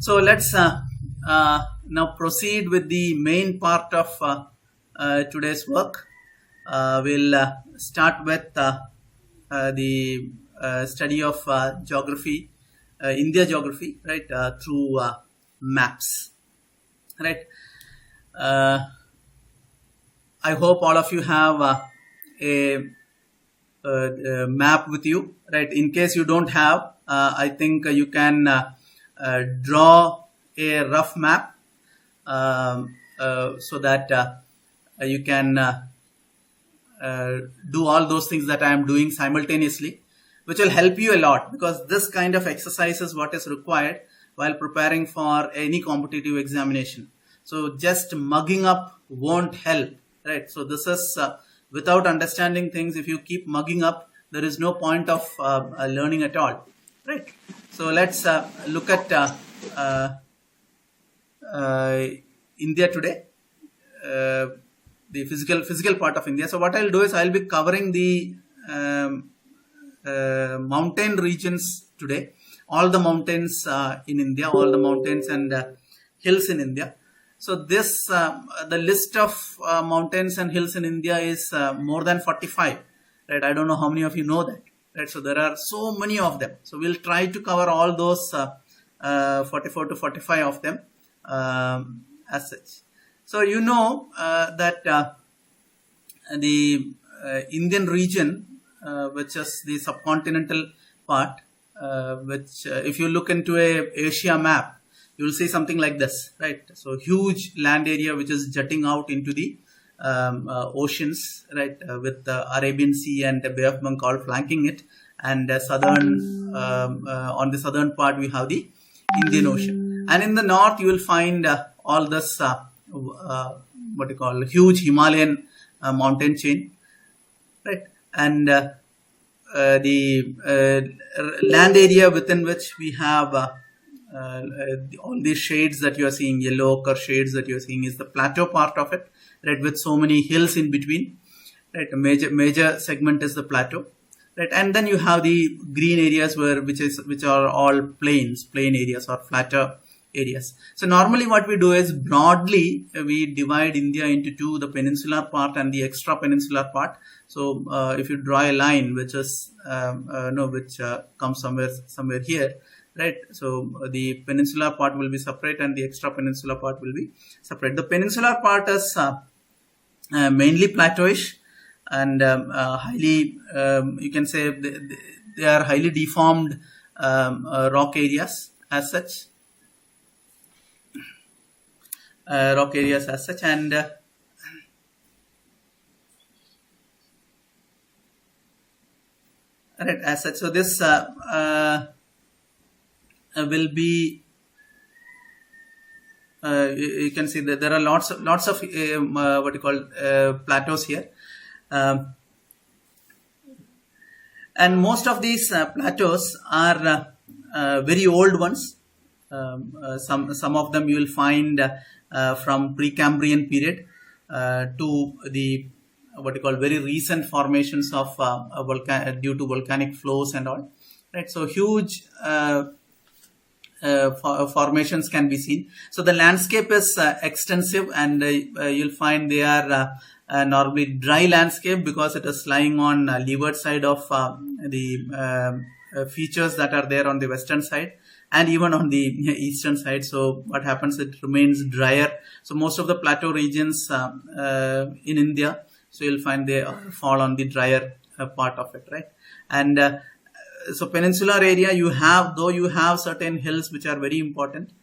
So let's now proceed with the main part of today's work. We'll start with the study of geography, India geography, right, through maps, right. Uh, I hope all of you have a map with you, right? In case you don't have, I think you can draw a rough map so that you can do all those things that I am doing simultaneously, which will help you a lot, because this kind of exercise is what is required while preparing for any competitive examination. So just mugging up won't help, right? So this is without understanding things. If you keep mugging up, there is no point of learning at all, right? So let's look at India today, the physical part of India. So what I'll do is I'll be covering the mountain regions today, all the mountains in India, all the mountains and hills in India. So this the list of mountains and hills in India is more than 45, right? I don't know how many of you know that, right? So there are so many of them. So we'll try to cover all those 44 to 45 of them as such. So you know that the Indian region, which is the subcontinental part, which if you look into a Asia map, you will see something like this, right? So huge land area which is jutting out into the oceans, right? With the Arabian Sea and the Bay of Bengal flanking it, and southern on the southern part we have the Indian Ocean, and in the north you will find all this what you call huge Himalayan mountain chain, right? And the land area within which we have all these shades that you are seeing, yellow ochre shades that you are seeing, is the plateau part of it, right? With so many hills in between, right? A major segment is the plateau, right? And then you have the green areas which are all plain areas or flatter areas. So normally what we do is broadly we divide India into two: the peninsular part and the extra peninsular part. So if you draw a line which is which comes somewhere here, right? So the peninsular part will be separate and the extra peninsular part will be separate. The peninsular part is mainly plateauish and highly, you can say they are highly deformed rock areas as such. And right, as such. So this will be you can see that there are lots of what you call plateaus here, and most of these plateaus are very old ones. Some of them you will find from Precambrian period to the what you call very recent formations of due to volcanic flows and all, right? So huge formations can be seen. So the landscape is extensive, and you'll find they are normally dry landscape because it is lying on leeward side of the features that are there on the western side and even on the eastern side. So what happens, it remains drier. So most of the plateau regions in India, so you'll find they fall on the drier part of it, right? And so peninsular area, you have certain hills which are very important,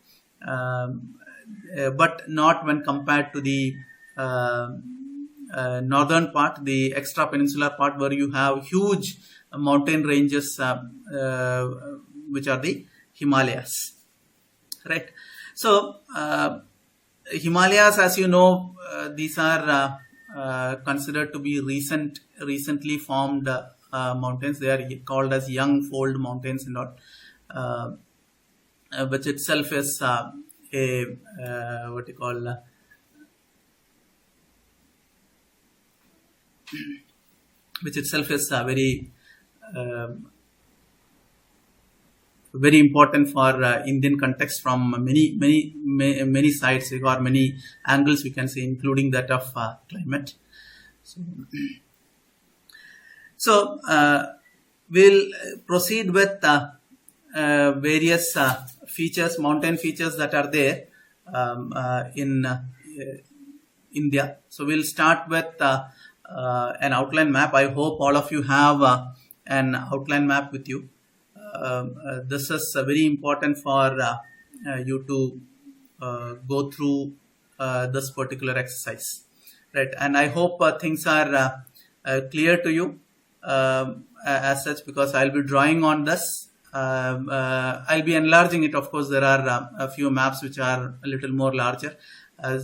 but not when compared to the northern part, the extra peninsular part, where you have huge mountain ranges which are the Himalayas, right? So Himalayas, as you know, these are considered to be recently formed mountains. They are called as young fold mountains and all, which itself is a what you call which itself is very very important for Indian context from many sides or many angles, we can say, including that of climate. So we'll proceed with various features, mountain features that are there in India. So we'll start with an outline map. I hope all of you have an outline map with you. This is very important for you to go through this particular exercise, right? And I hope things are clear to you as such, because I'll be drawing on this. I'll be enlarging it. Of course, there are a few maps which are a little more larger.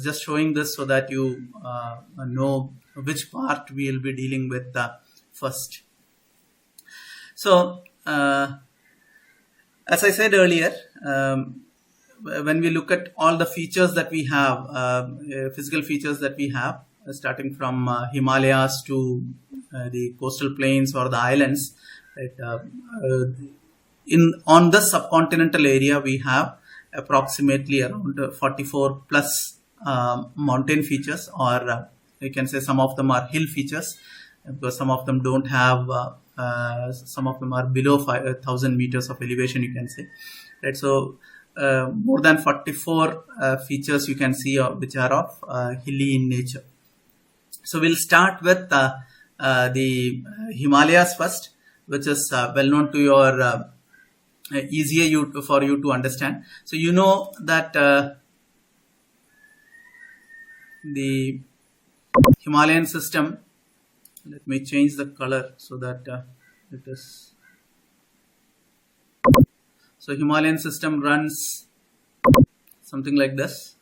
Just showing this so that you know which part we will be dealing with first. So, as I said earlier, when we look at all the features that we have, physical features that we have, starting from Himalayas to the coastal plains or the islands, right? On the subcontinental area, we have approximately around 44 plus mountain features, or you can say some of them are hill features, because some of them don't have, some of them are below 5,000 meters of elevation, you can say, right? So more than 44 features you can see which are of hilly in nature. So we'll start with the Himalayas first, which is well known to your easier for you to understand. So you know that the Himalayan system, let me change the color so that it is, so Himalayan system runs something like this.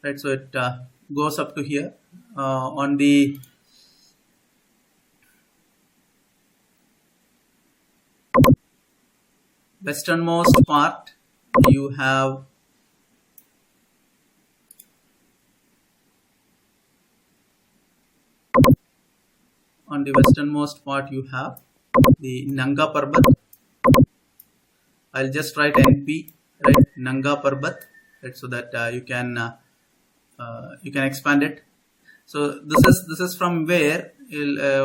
Right, so it goes up to here. On the westernmost part, you have the Nanga Parbat. I'll just write NP, right? Nanga Parbat, right? So that you can expand it. So this is from where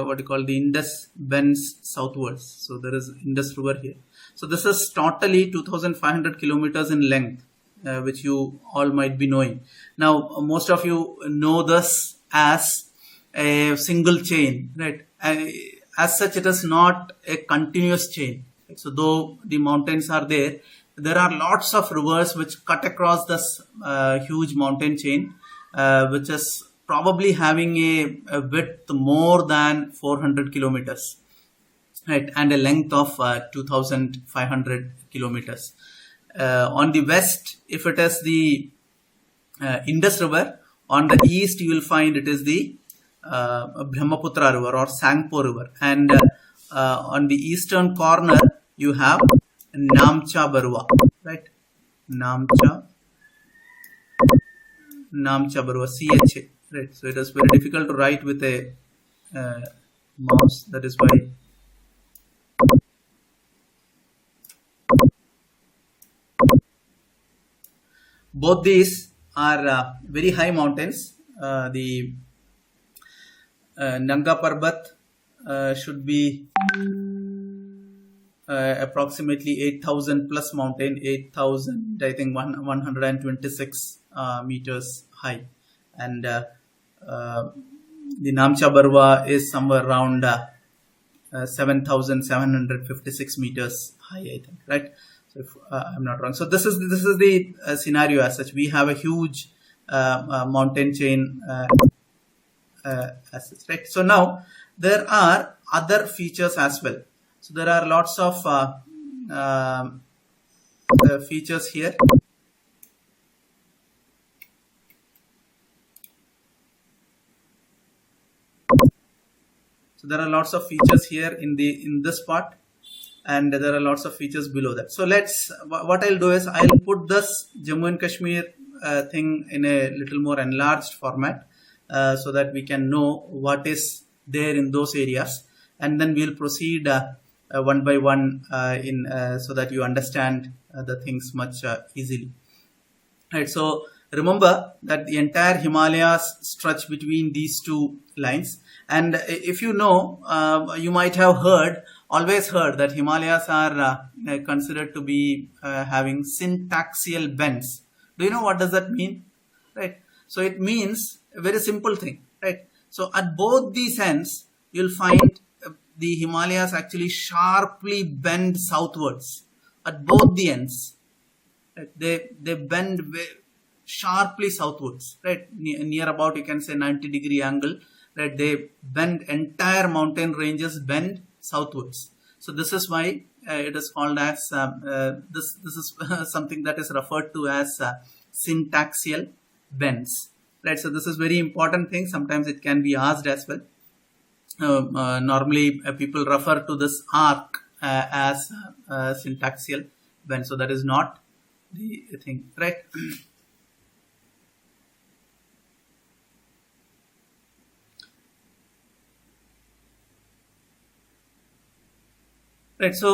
what you call the Indus bends southwards. So there is Indus River here. So this is totally 2,500 kilometers in length, which you all might be knowing. Now, most of you know this as a single chain, right? As such, it is not a continuous chain. Right? So though the mountains are there, there are lots of rivers which cut across this huge mountain chain, which is probably having a width more than 400 kilometers, right, and a length of 2,500 kilometers. On the west, if it is the Indus River, on the east you will find it is the Brahmaputra River or Sangpo River, and on the eastern corner you have Namcha Barua, right? Namcha Barua, CHA, right? So it is very difficult to write with a mouse. That is why. Both these are very high mountains. The Nanga Parbat should be approximately 8,000 plus mountain, 8,000, I think 126 meters high, and the Namcha Barwa is somewhere around 7,756 meters high, I think, right? So if I'm not wrong. So this is the scenario as such. We have a huge mountain chain as such, right? So now there are other features as well. So there are lots of features here. So there are lots of features here in this part, and there are lots of features below that. So what I'll do is I'll put this Jammu and Kashmir thing in a little more enlarged format, so that we can know what is there in those areas. and then we'll proceed one by one so that you understand the things much easily. Right, so remember that the entire Himalayas stretch between these two lines, and if you know, you might have always heard that Himalayas are considered to be having syntaxial bends. Do you know what does that mean? Right, so it means a very simple thing, right? So at both these ends, you'll find the Himalayas actually sharply bend southwards at both the ends. Right? They bend sharply southwards, right? Near about, you can say, 90-degree angle, right? They bend, entire mountain ranges bend southwards. So this is why it is called as this is something that is referred to as syntaxial bends, right? So this is very important thing. Sometimes it can be asked as well. Normally people refer to this arc as syntaxial bend. So that is not the thing, right? Right, so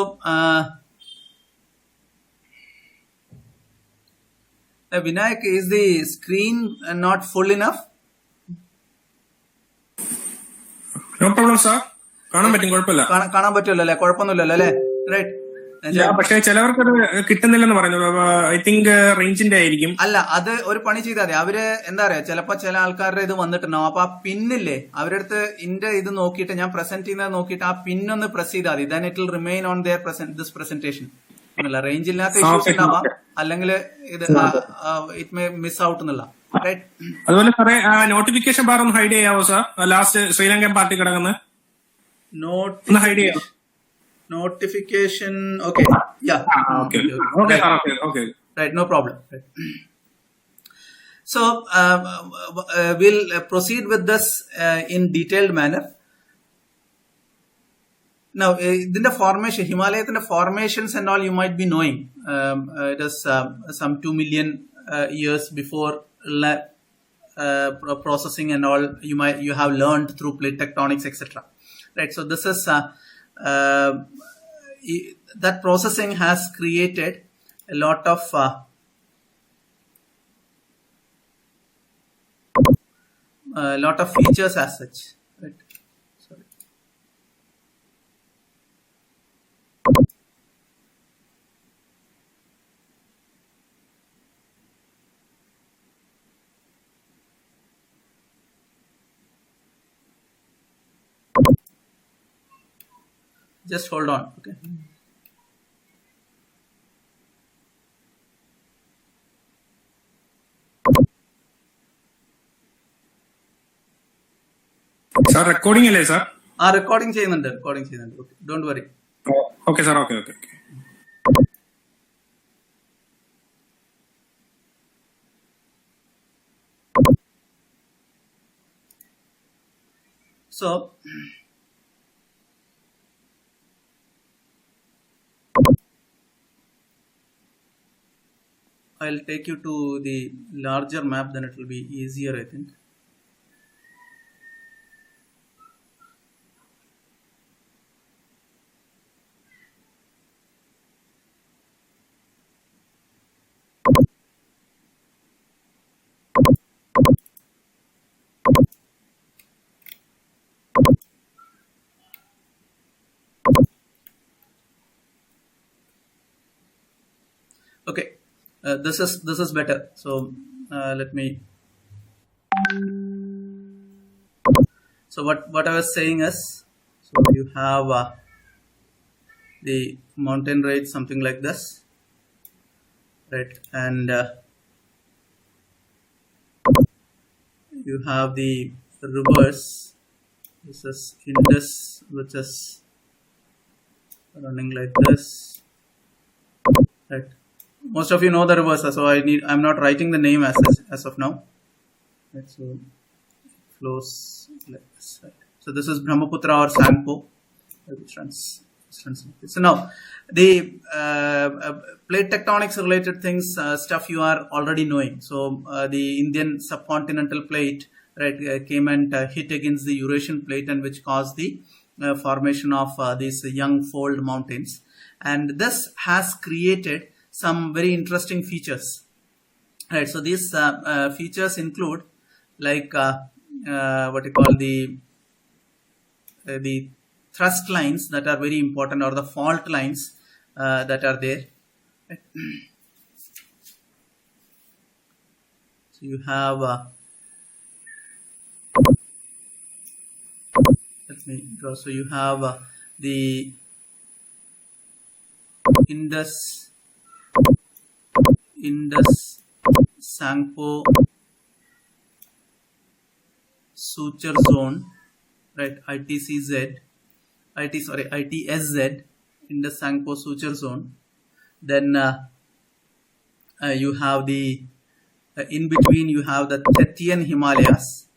Vinayak, is the screen not full enough? No problem, sir. കാണാൻ പറ്റും, കുഴപ്പമില്ല. കാണാൻ പറ്റുമല്ലോ അല്ലേ? കുഴപ്പമൊന്നുമില്ലല്ലോ അല്ലേ? Right. പക്ഷെ ചിലവർക്ക് അത് കിട്ടുന്നില്ലെന്ന് പറഞ്ഞു. ഐ തിങ്ക് റേഞ്ചിന്റെ ആയിരിക്കും. അല്ല, അത് ഒരു പണി ചെയ്താൽ മതി. അവര് എന്താ പറയാ, ചിലപ്പോ ചില ആൾക്കാരുടെ ഇത് വന്നിട്ടുണ്ടാവും. അപ്പൊ ആ പിന്നില്ലേ, അവരുടെ അടുത്ത് ഇന്റെ ഇത് നോക്കിയിട്ട്, ഞാൻ പ്രസന്റ് ചെയ്യുന്നത് നോക്കിയിട്ട് ആ പിന്നൊന്ന് പ്രസ് ചെയ്താൽ മതി. Then it will remain on there this presentation. അല്ല, റേഞ്ച് ഇല്ലാത്ത ഇഷ്യൂസ് ഉണ്ടാവാം, അല്ലെങ്കിൽ ഇത് ഇറ്റ് മേ മിസ് ഔട്ട് എന്നുള്ള. അതുപോലെ സാറേ നോട്ടിഫിക്കേഷൻ ബാർ ഒന്ന് ഹൈഡ് ചെയ്യാവോ സാർ? ലാസ്റ്റ് ശ്രീലങ്കൻ പാർട്ടി കിടക്കുന്നത് ഒന്ന് ഹൈഡ് ചെയ്യാം. Notification. Okay. Yeah. Okay. Right. No problem. Right. So we'll proceed with this in detailed manner. Now, in the formation, Himalayas formations and all you might be knowing. It is some 2 million years before processing and all. You have learned through plate tectonics, etc. Right. So this is. That processing has created a lot of features as such. Right. Sorry. Just hold on, okay. Sir recording അല്ലേ sir? Recording ചെയ്യുന്നുണ്ട്. Okay, don't worry. Okay sir. Okay. So I'll take you to the larger map, then it will be easier, I think. Okay. This is better. So let me. So what I was saying is, so you have the mountain range something like this, right? And you have the rivers. This is Indus, which is running like this, right? Most of you know the rivers, so I'm not writing the name as of now. Right, so it flows like this. Right. So this is Brahmaputra or Sangpo, which runs. So now the plate tectonics related things, stuff you are already knowing. So the Indian subcontinental plate, right, came and hit against the Eurasian plate, and which caused the formation of these young fold mountains, and this has created some very interesting features. Right, so these features include like what you call the thrust lines that are very important, or the fault lines that are there. Right. So you have let me draw. So you have the Indus Tsangpo suture zone, right? ITSZ, Indus Tsangpo suture zone. Then you have the in between you have the Tethyan Himalayas.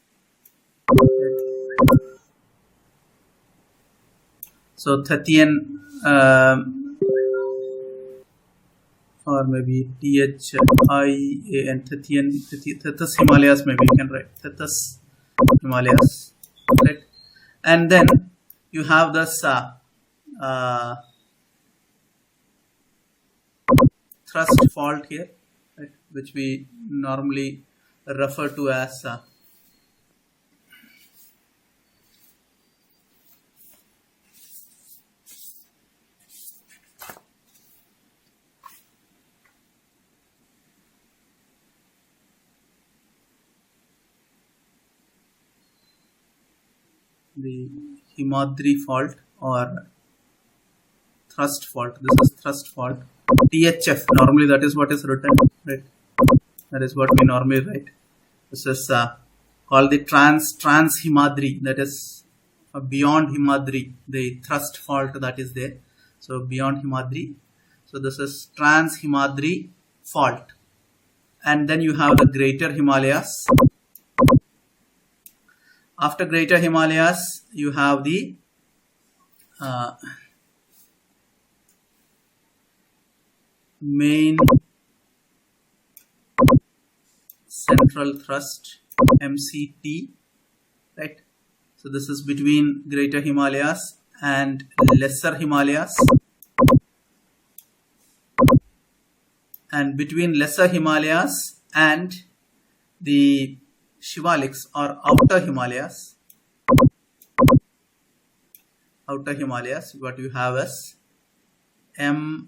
So Tethyan or maybe Thian, Tethys Himalayas, maybe you can write Tethys Himalayas, right? And then you have this thrust fault here, right, which we normally refer to as the Himadri fault or thrust fault. This is thrust fault. THF, normally that is what is written, right? That is what we normally write. This is called the trans Himadri, that is beyond Himadri, the thrust fault that is there. So beyond Himadri. So this is trans Himadri fault. And then you have the greater Himalayas. After greater Himalayas, you have the main central thrust, MCT, right? So this is between greater Himalayas and lesser Himalayas, and between lesser Himalayas and the Shivaliks or outer Himalayas. Outer Himalayas, what you have is MBT,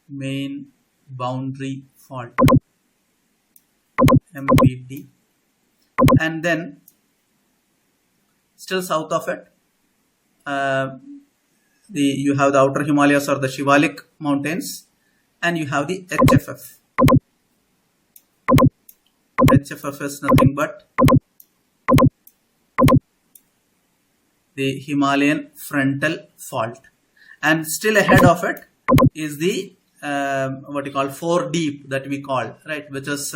main boundary fault, MBT. And then still south of it, you have the outer Himalayas or the Shivalik mountains, and you have the HFF. HFF is nothing but the Himalayan frontal fault, and still ahead of it is the what you call 4 deep that we call, right, which is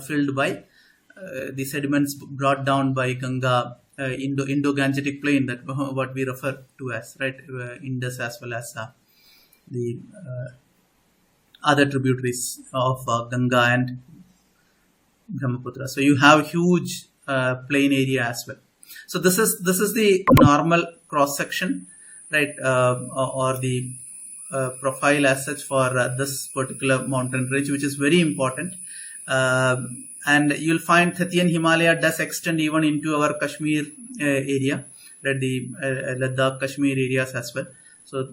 filled by the sediments brought down by Ganga, Indo-Gangetic plain, that what we refer to as, right, Indus, as well as the other tributaries of Ganga and Brahmaputra. So you have huge plain area as well. So this is the normal cross section, right, or the profile as such for this particular mountain range, which is very important. And you'll find Tethyan Himalaya does extend even into our Kashmir area, right, the Ladakh, Kashmir areas as well. So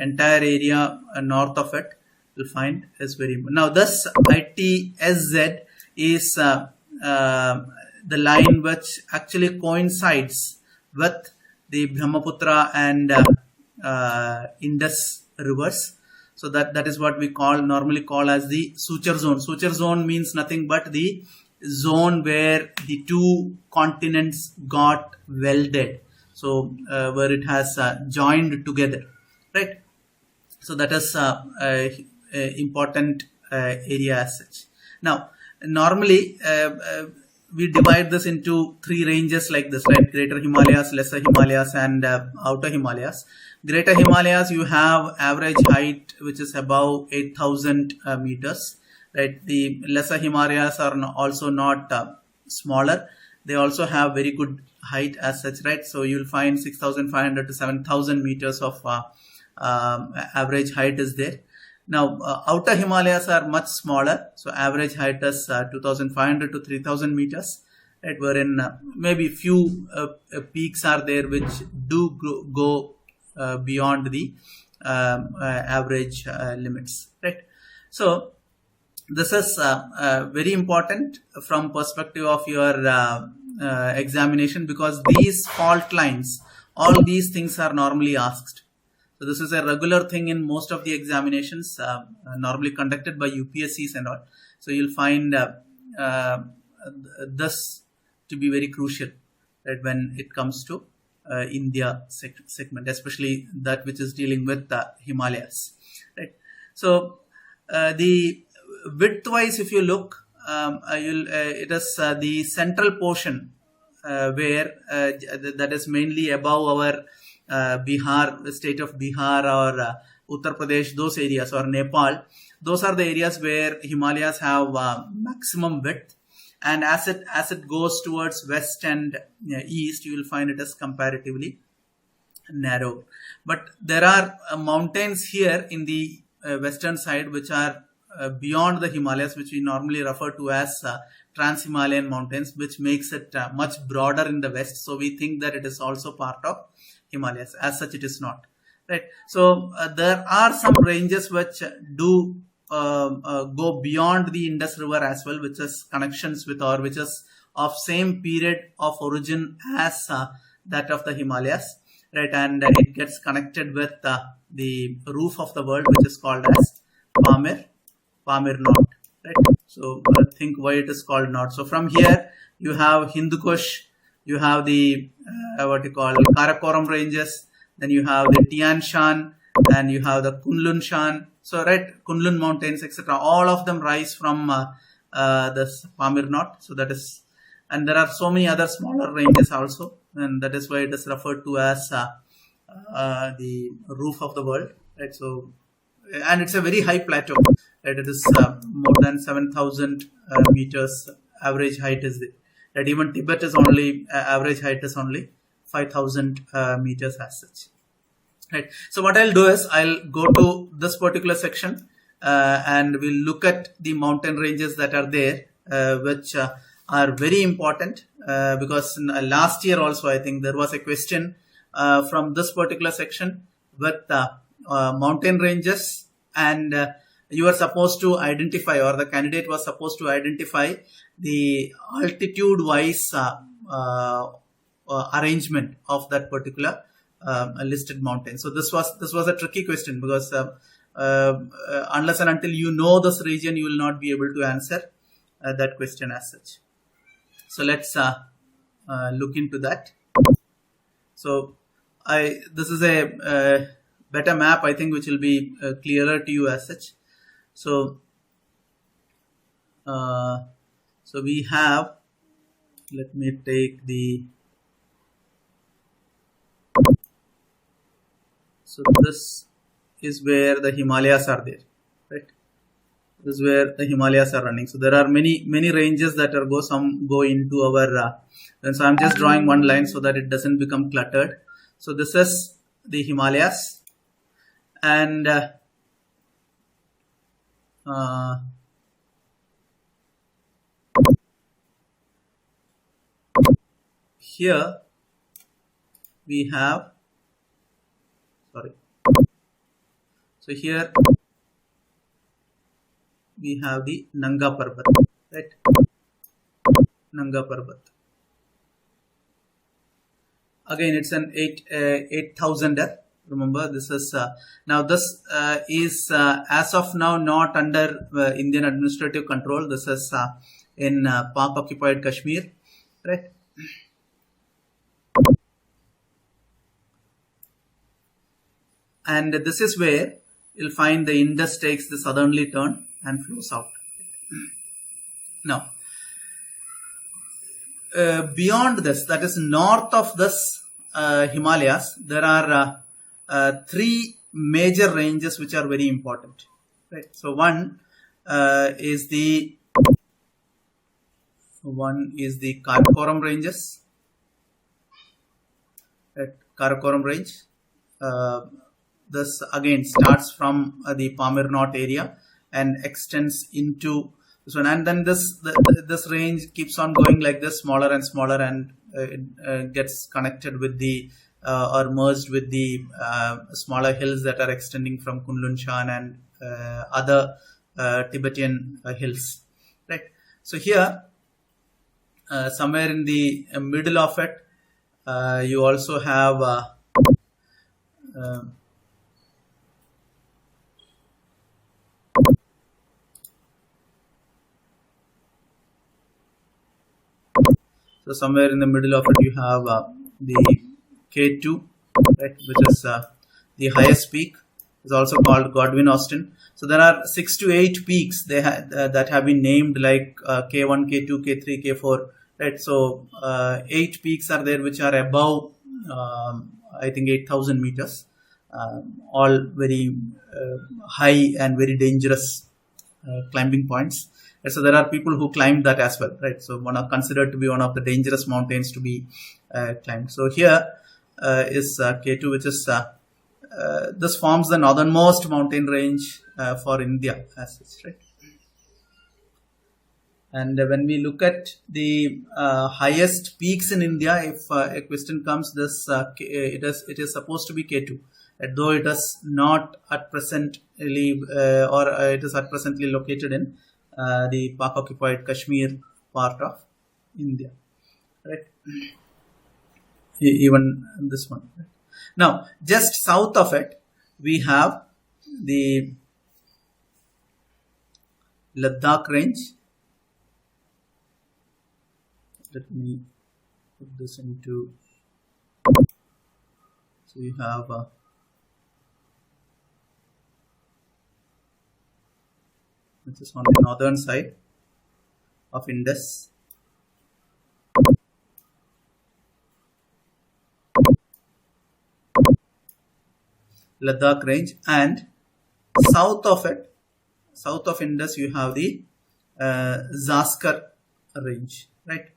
entire area north of it you'll find is very important. Now this ITSZ is the line which actually coincides with the Brahmaputra and Indus rivers. So that is what we normally call as the suture zone. Suture zone means nothing but the zone where the two continents got welded. So where it has joined together, right? So that is a important area as such. Now normally we divide this into 3 ranges like this, right? Greater Himalayas, lesser Himalayas, and outer Himalayas. Greater Himalayas, you have average height which is above 8,000 meters, right? The lesser Himalayas are also not smaller, they also have very good height as such, right? So you'll find 6,500 to 7,000 meters of average height is there. Now, outer Himalayas are much smaller, so average height is 2,500 to 3,000 meters, right? Wherein maybe few peaks are there which do go beyond the average limits, right? So this is very important from perspective of your examination, because these fault lines, all these things are normally asked. So this is a regular thing in most of the examinations normally conducted by UPSCs and all. So you'll find this to be very crucial, right, when it comes to India segment, especially that which is dealing with the Himalayas, right? So the width-wise, if you look, it is the central portion where that is mainly above our Bihar, the state of Bihar, or Uttar Pradesh, those areas, or Nepal. Those are the areas where Himalayas have maximum width, and as it goes towards west and east, you will find it as comparatively narrow. But there are mountains here in the western side which are beyond the Himalayas, which we normally refer to as Trans-Himalayan mountains, which makes it much broader in the west. So we think that it is also part of Himalayas. As such, it is not, right? So there are some ranges which do go beyond the Indus River as well, which has connections with, or which is of same period of origin as that of the Himalayas, right? And it gets connected with the roof of the world, which is called as Pamir Knot, right? So think why it is called knot. So from here you have Hindu Kush, you have the what you call Karakoram ranges, then you have the Tian Shan, and you have the Kunlun Shan. So right, Kunlun mountains, etc. All of them rise from this Pamir Knot. So that is, and there are so many other smaller ranges also, and that is why it is referred to as the roof of the world, right? So, and it's a very high plateau, right? It is more than 7,000 meters average height is there. That even Tibet is only average height is only 5,000 meters as such, right? So what I'll do is I'll go to this particular section and we'll look at the mountain ranges that are there, which are very important because last year also I think there was a question from this particular section with mountain ranges, and you are supposed to identify, or the candidate was supposed to identify the altitude wise arrangement of that particular listed mountain. So this was a tricky question, because unless and until you know this region, you will not be able to answer that question as such. So let's look into that. So this is a better map, I think, which will be clearer to you as such. So so we have, let me take the, so this is where the Himalayas are there, right? This is where the Himalayas are running. So there are many ranges that are some go into our and so I'm just drawing one line so that it doesn't become cluttered. So this is the Himalayas, and here we have, so here we have the Nanga Parbat, right? Nanga Parbat. Again, it's an 8,000er. Remember, this is now this is as of now not under Indian administrative control. This is in Pak occupied Kashmir, right? And this is where you'll find the Indus takes the southerly turn and flows out. Now, beyond this, that is north of this Himalayas, there are three major ranges which are very important, right? So one is the One is the Karakoram ranges. At Karakoram range, this again starts from the Pamir Knot area and extends into this one, and then this range keeps on going like this, smaller and smaller, and it gets connected with the or merged with the smaller hills that are extending from Kunlun Shan and other Tibetan hills, right? So here, somewhere in the middle of it, you also have so somewhere in the middle of it you have the K2, right, which is the highest peak. It's also called Godwin Austen. So there are 6 to 8 peaks that have been named, like K1, K2, K3, K4. Right, so 8 peaks are there which are above, I think, 8,000 meters, all very high and very dangerous climbing points. And so there are people who climbed that as well, right? So one are considered to be one of the dangerous mountains to be climbed. So here is K2, which is this forms the northernmost mountain range for India as such, right? And when we look at the highest peaks in India, if a question comes, this it is supposed to be K2, though it is not at presently, or it is at presently located in the Pak-occupied Kashmir part of India, right? Even this one. Right? Now, just south of it, we have the Ladakh range. Let me put this into, so you have which is on the northern side of Indus. Ladakh range, and south of it, south of Indus, you have the Zaskar range, right?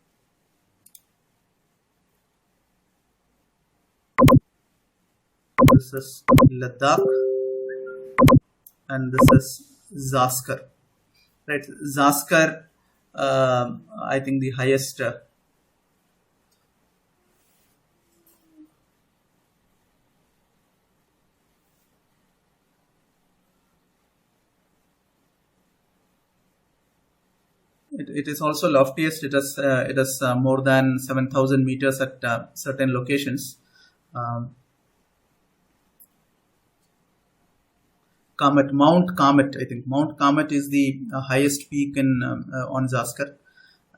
This is Ladakh and this is Zaskar, right? Zaskar, I think the highest it is also loftiest. It is more than 7,000 meters at certain locations. Mount Kamet, I think Mount Kamet is the highest peak in on Zaskar,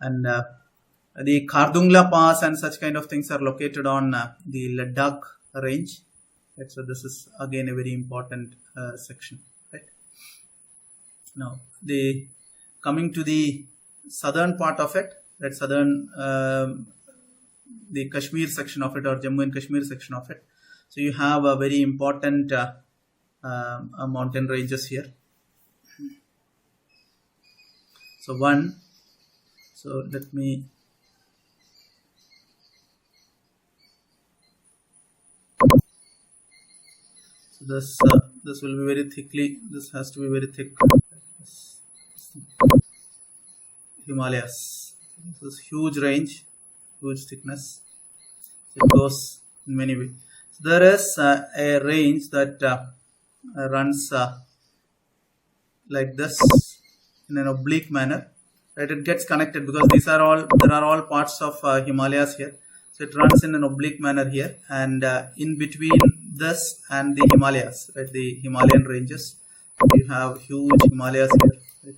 and the Khardungla Pass and such kind of things are located on the Ladakh range. Right? So this is again a very important section. Right? Now, coming to the southern part of it, that southern the Kashmir section of it, or Jammu and Kashmir section of it. So you have a very important mountain ranges here. So let me this will be very thickly, this has to be very thick. Himalayas. This is huge range, huge thickness. So it goes in many ways. So there is a range that runs like this in an oblique manner. Right? It gets connected because there are all parts of Himalayas here. So it runs in an oblique manner here, and in between this and the Himalayas, right, the Himalayan ranges, you have huge Himalayas here. Right?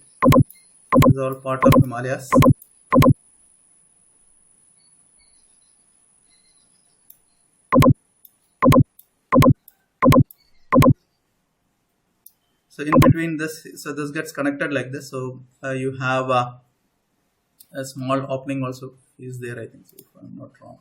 This is all part of Himalayas. So in between this, so this gets connected like this. So you have a small opening also is there, I think, so if I'm not wrong.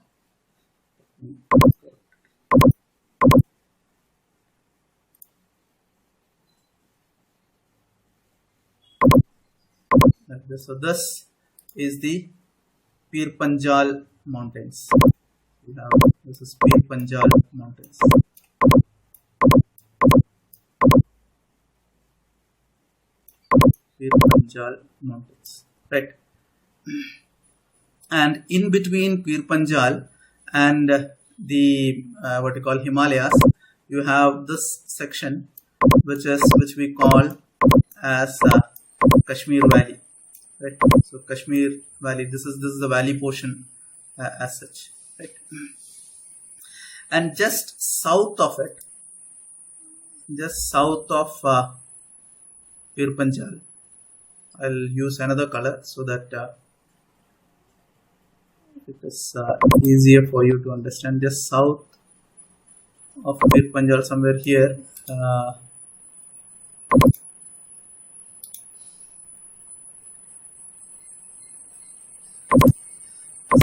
Like this. So this is the Pir Panjal Mountains. We have, this is Pir Panjal Mountains. Pir Panjal Mountains, right? And in between Pir Panjal and the what you call Himalayas, you have this section which we call as Kashmir Valley, right? So Kashmir Valley, this is the valley portion as such, right? And just south of it, just south of Pir Panjal, I'll use another color so that it is easier for you to understand. Just south of Pir Panjal, somewhere here,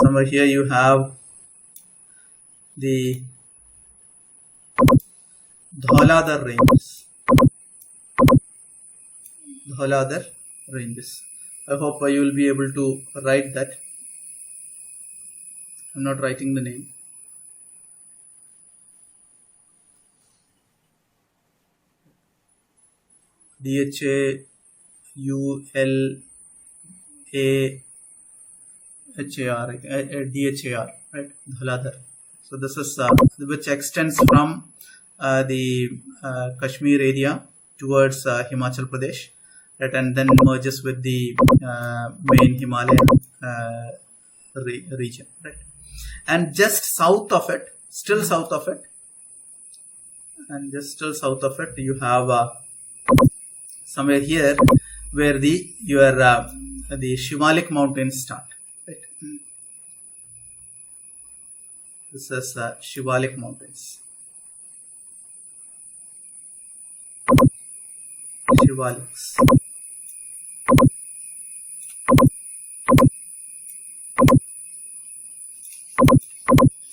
somewhere here you have the Dhauladhar ranges. Dhauladhar ranges. I hope you will be able to write that. I'm not writing the name. Dhauladhar, Dhar, right? Dhauladhar. So this is which extends from the Kashmir area towards Himachal Pradesh, right, and then merges with the main Himalayan region, right? And just south of it, still south of it, and just still south of it, you have somewhere here where the Shivalik mountains start, right? This is Shivalik mountains. Shivaliks.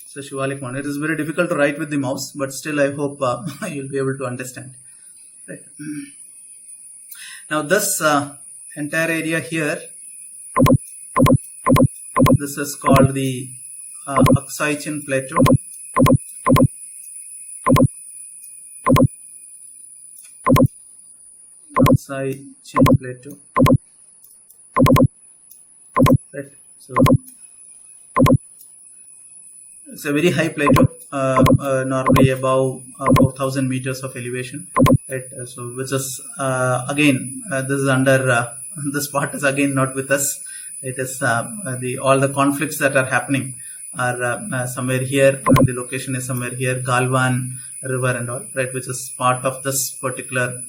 So Shivalik mountain. It is very difficult to write with the mouse, but still I hope you'll be able to understand. Right. Now this entire area here, this is called the Aksai Chin Plateau. Aksai Chin Plateau. Right. So it's a very high plateau, normally above 4,000 meters of elevation. Right. So which is again this is under this part is again not with us. It is all the conflicts that are happening are somewhere here. The location is somewhere here, Galwan River and all, right, which is part of this particular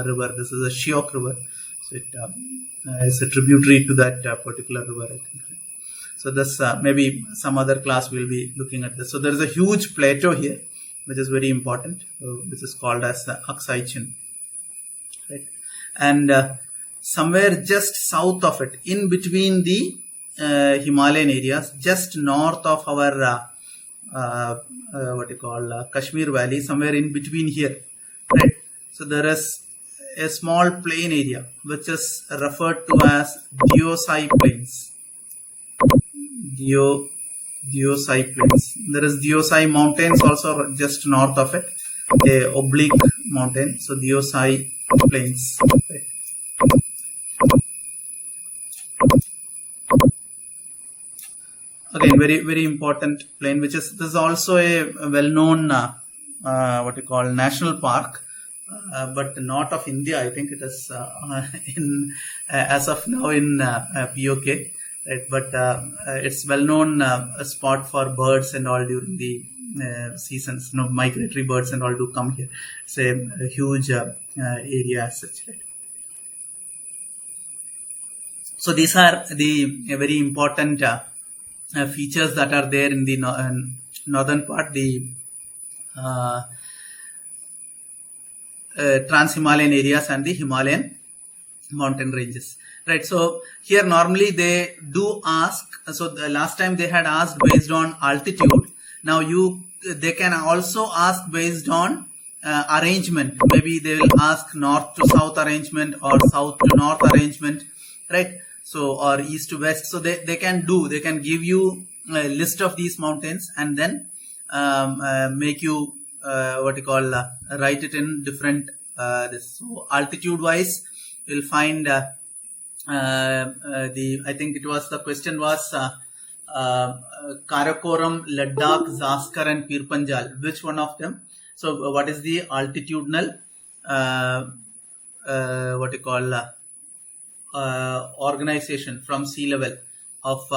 river. This is a Shiok River, so it is a tributary to that particular river, I think. So this maybe some other class will be looking at this. So there is a huge plateau here, which is very important, which is called as Aksai Chin, right? And somewhere just south of it, in between the Himalayan areas, just north of our what you call Kashmir Valley, somewhere in between here, right? So there is a small plain area which is referred to as Deosai Plains. Deosai Plains. There is Deosai Mountains also just north of it, a oblique mountain. So Deosai Plains. Right. Again, very important plain, which is this is also a well-known what you call national park, but not of India. I think it is in as of now in POK, right? But it's well-known spot for birds and all during the seasons. You know, migratory birds and all do come here. It's a huge area as such, right? So these are the very important features that are there in the northern part, the Trans-Himalayan areas and the Himalayan mountain ranges, right? So here normally they do ask, so the last time they had asked based on altitude. Now they can also ask based on arrangement. Maybe they will ask north to south arrangement or south to north arrangement, right? So, or east to west. So they can give you a list of these mountains and then make you write it in different so altitude wise you'll find I think it was the question was Karakoram, Ladakh, Zaskar and Pir Panjal. Which one of them? So what is the altitudinal organization from sea level of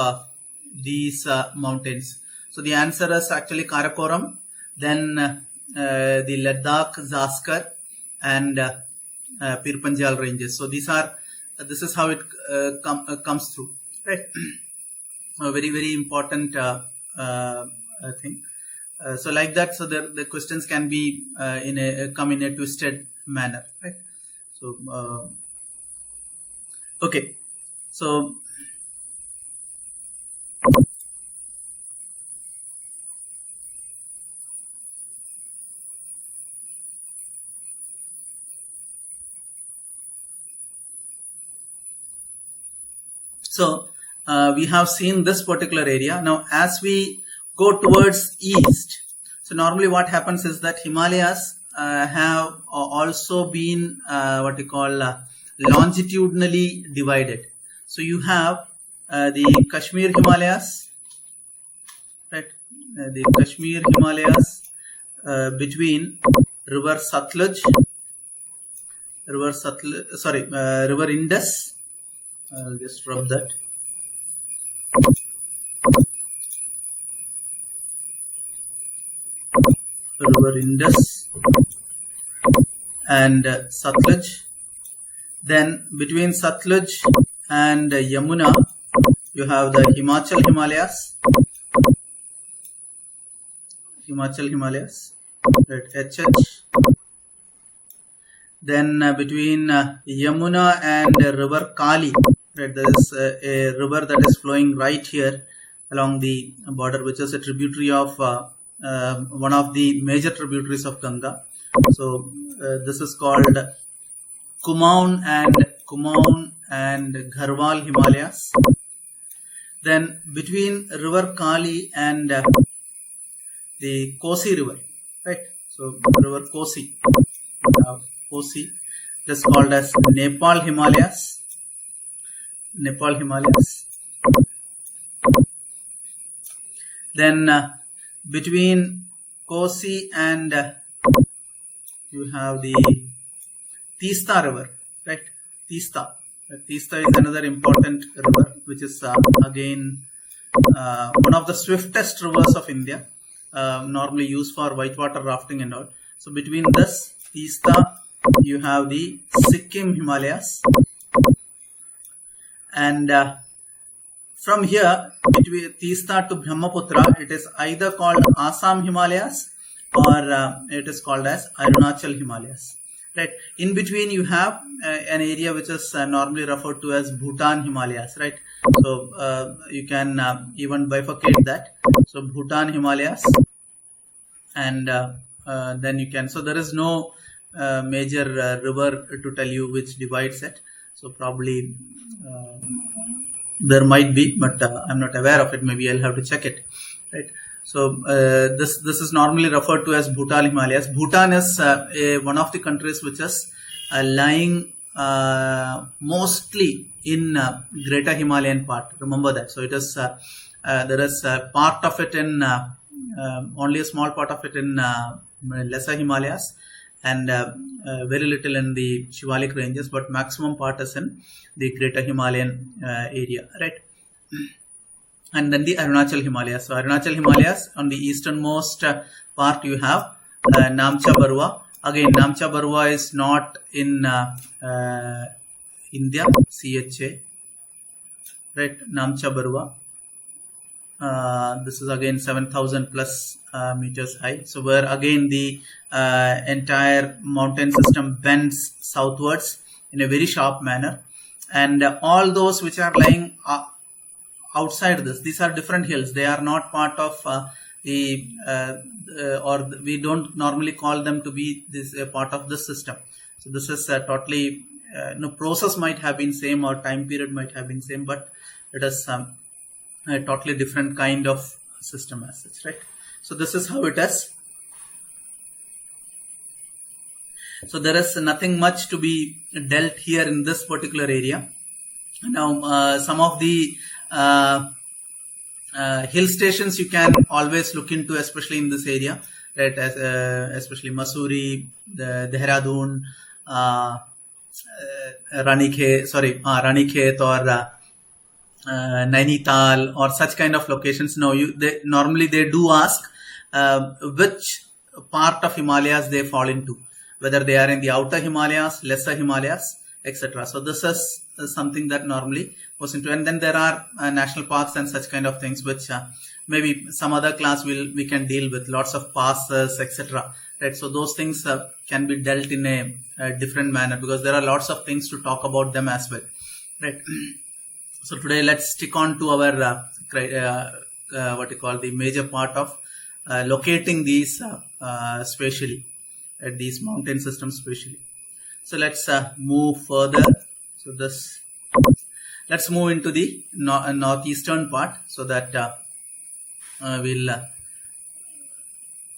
these mountains? So the answer is actually Karakoram, then the Ladakh, Zaskar and Pir Panjal ranges. So this is how it comes through, right? A very, very important thing. So like that, so the questions can be come in a twisted manner, right? So okay, so we have seen this particular area. Now, as we go towards east, so normally what happens is that Himalayas have also been longitudinally divided. So you have the Kashmir Himalayas, right? The Kashmir Himalayas between River Indus. I'll just rub that. River Indus and Satluj. Then between Satluj and Yamuna, you have the Himachal Himalayas, right, HH. Then between Yamuna and River Kali, right, there is a river that is flowing right here along the border, which is a tributary of one of the major tributaries of Ganga. So this is called Kumaon and Garhwal Himalayas. Then between River Kali and the Kosi River, right? So River Kosi, it is called as Nepal Himalayas. Then between Kosi and you have the Teesta River, right? Teesta is another important river, which is again one of the swiftest rivers of India, normally used for whitewater rafting and all. So between this Teesta, you have the Sikkim Himalayas, and from here between Teesta to Brahmaputra, it is either called Assam Himalayas or it is called as Arunachal Himalayas. Right. In between, you have an area which is normally referred to as Bhutan Himalayas. Right. So you can even bifurcate that. So Bhutan Himalayas, and then you can. So there is no major river to tell you which divides it. So probably there might be, but I'm not aware of it. Maybe I'll have to check it. Right. So this is normally referred to as Bhutan Himalayas. Bhutan is one of the countries which is lying mostly in Greater Himalayan part. Remember that. So it is there is part of it in only a small part of it in Lesser Himalayas, and very little in the Shivalik ranges, but maximum part is in the Greater Himalayan area, right? And then the Arunachal Himalayas. So Arunachal Himalayas, on the easternmost part you have Namcha Barwa. Again, Namcha Barwa is not in India, CHA, right? Namcha Barwa. This is again 7,000 plus meters high. So where again the entire mountain system bends southwards in a very sharp manner, and all those which are lying outside this, these are different hills. They are not part of we don't normally call them to be this part of this system. So this is totally process might have been same or time period might have been same, but it is a totally different kind of system as such, right? So this is how it is. So there is nothing much to be dealt here in this particular area. Now some of the hill stations you can always look into, especially in this area, right? As, especially Mussoorie, the Dehradun, Ranikhet or Nainital or such kind of locations. Now normally they do ask which part of Himalayas they fall into, whether they are in the outer Himalayas, lesser Himalayas, etc. So this is something that normally goes into, and then there are national parks and such kind of things, which maybe some other class we can deal with, lots of passes, etc. Right? So those things can be dealt in a different manner, because there are lots of things to talk about them as well, right? So today let's stick on to our the major part of locating these spatially, these mountain systems spatially. So let's move further. So let's move into the northeastern part, so that we'll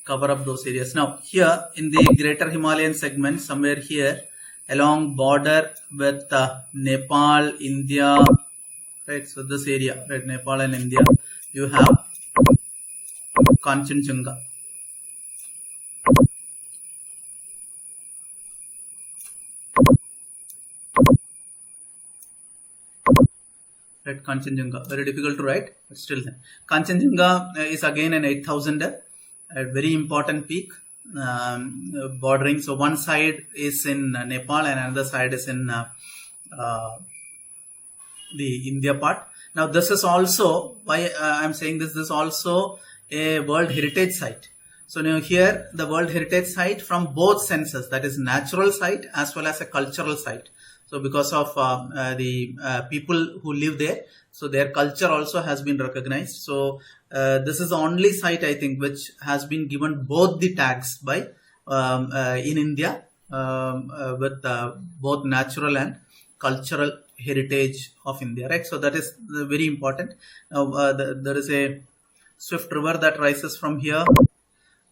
cover up those areas. Now here in the greater Himalayan segment, somewhere here along border with Nepal, India, right? So this area, right, Nepal and India, you have Kanchenjunga. Right, Kanchenjunga, very difficult to write, but still then. Kanchenjunga is again an 8,000er, a very important peak, bordering. So one side is in Nepal and another side is in the India part. Now this is also, why I'm saying this is also a World Heritage Site. So now here the World Heritage Site from both senses, that is natural site as well as a cultural site. So because of the people who live there, so their culture also has been recognized. So this is the only site, I think, which has been given both the tags by in India with both natural and cultural heritage of India, right? So that is very important. Now there is a swift river that rises from here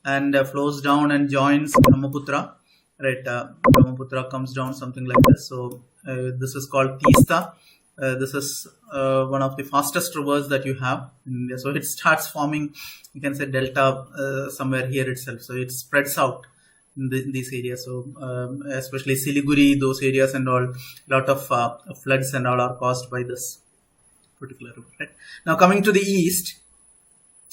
and flows down and joins Brahmaputra. Right, Brahmaputra comes down something like this. So this is called Teesta. This is one of the fastest rivers that you have in India. So it starts forming, you can say, delta somewhere here itself. So it spreads out in these areas. So especially Siliguri, those areas and all, lot of floods and all are caused by this particular river. Right? Now coming to the east.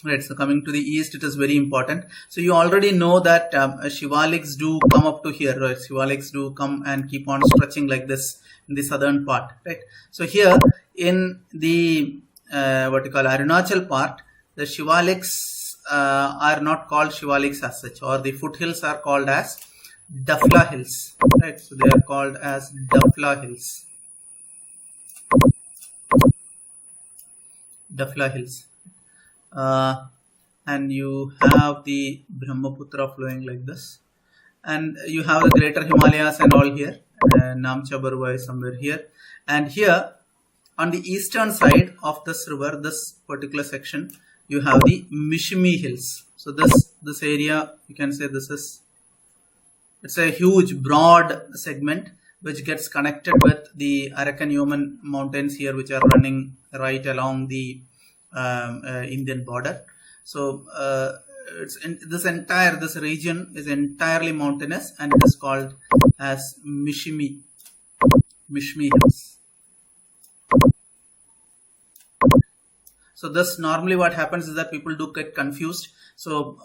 Right, so coming to the east, it is very important. So you already know that Shivaliks do come up to here, right? Shivaliks do come and keep on stretching like this in the southern part, right? So here in the Arunachal part, the Shivaliks are not called Shivaliks as such, or the foothills are called as Dafla Hills, right? So they are called as Dafla Hills. Dafla Hills. And you have the Brahmaputra flowing like this, and you have the greater Himalayas and all here. Namcha Barwa is somewhere here, and here on the eastern side of this river, this particular section, you have the Mishmi Hills. So this area, you can say it's a huge broad segment which gets connected with the Arakan Yoman mountains here, which are running right along the Indian border. So this region is entirely mountainous, and it is called as Mishmi Hills. So this normally what happens is that people do get confused. So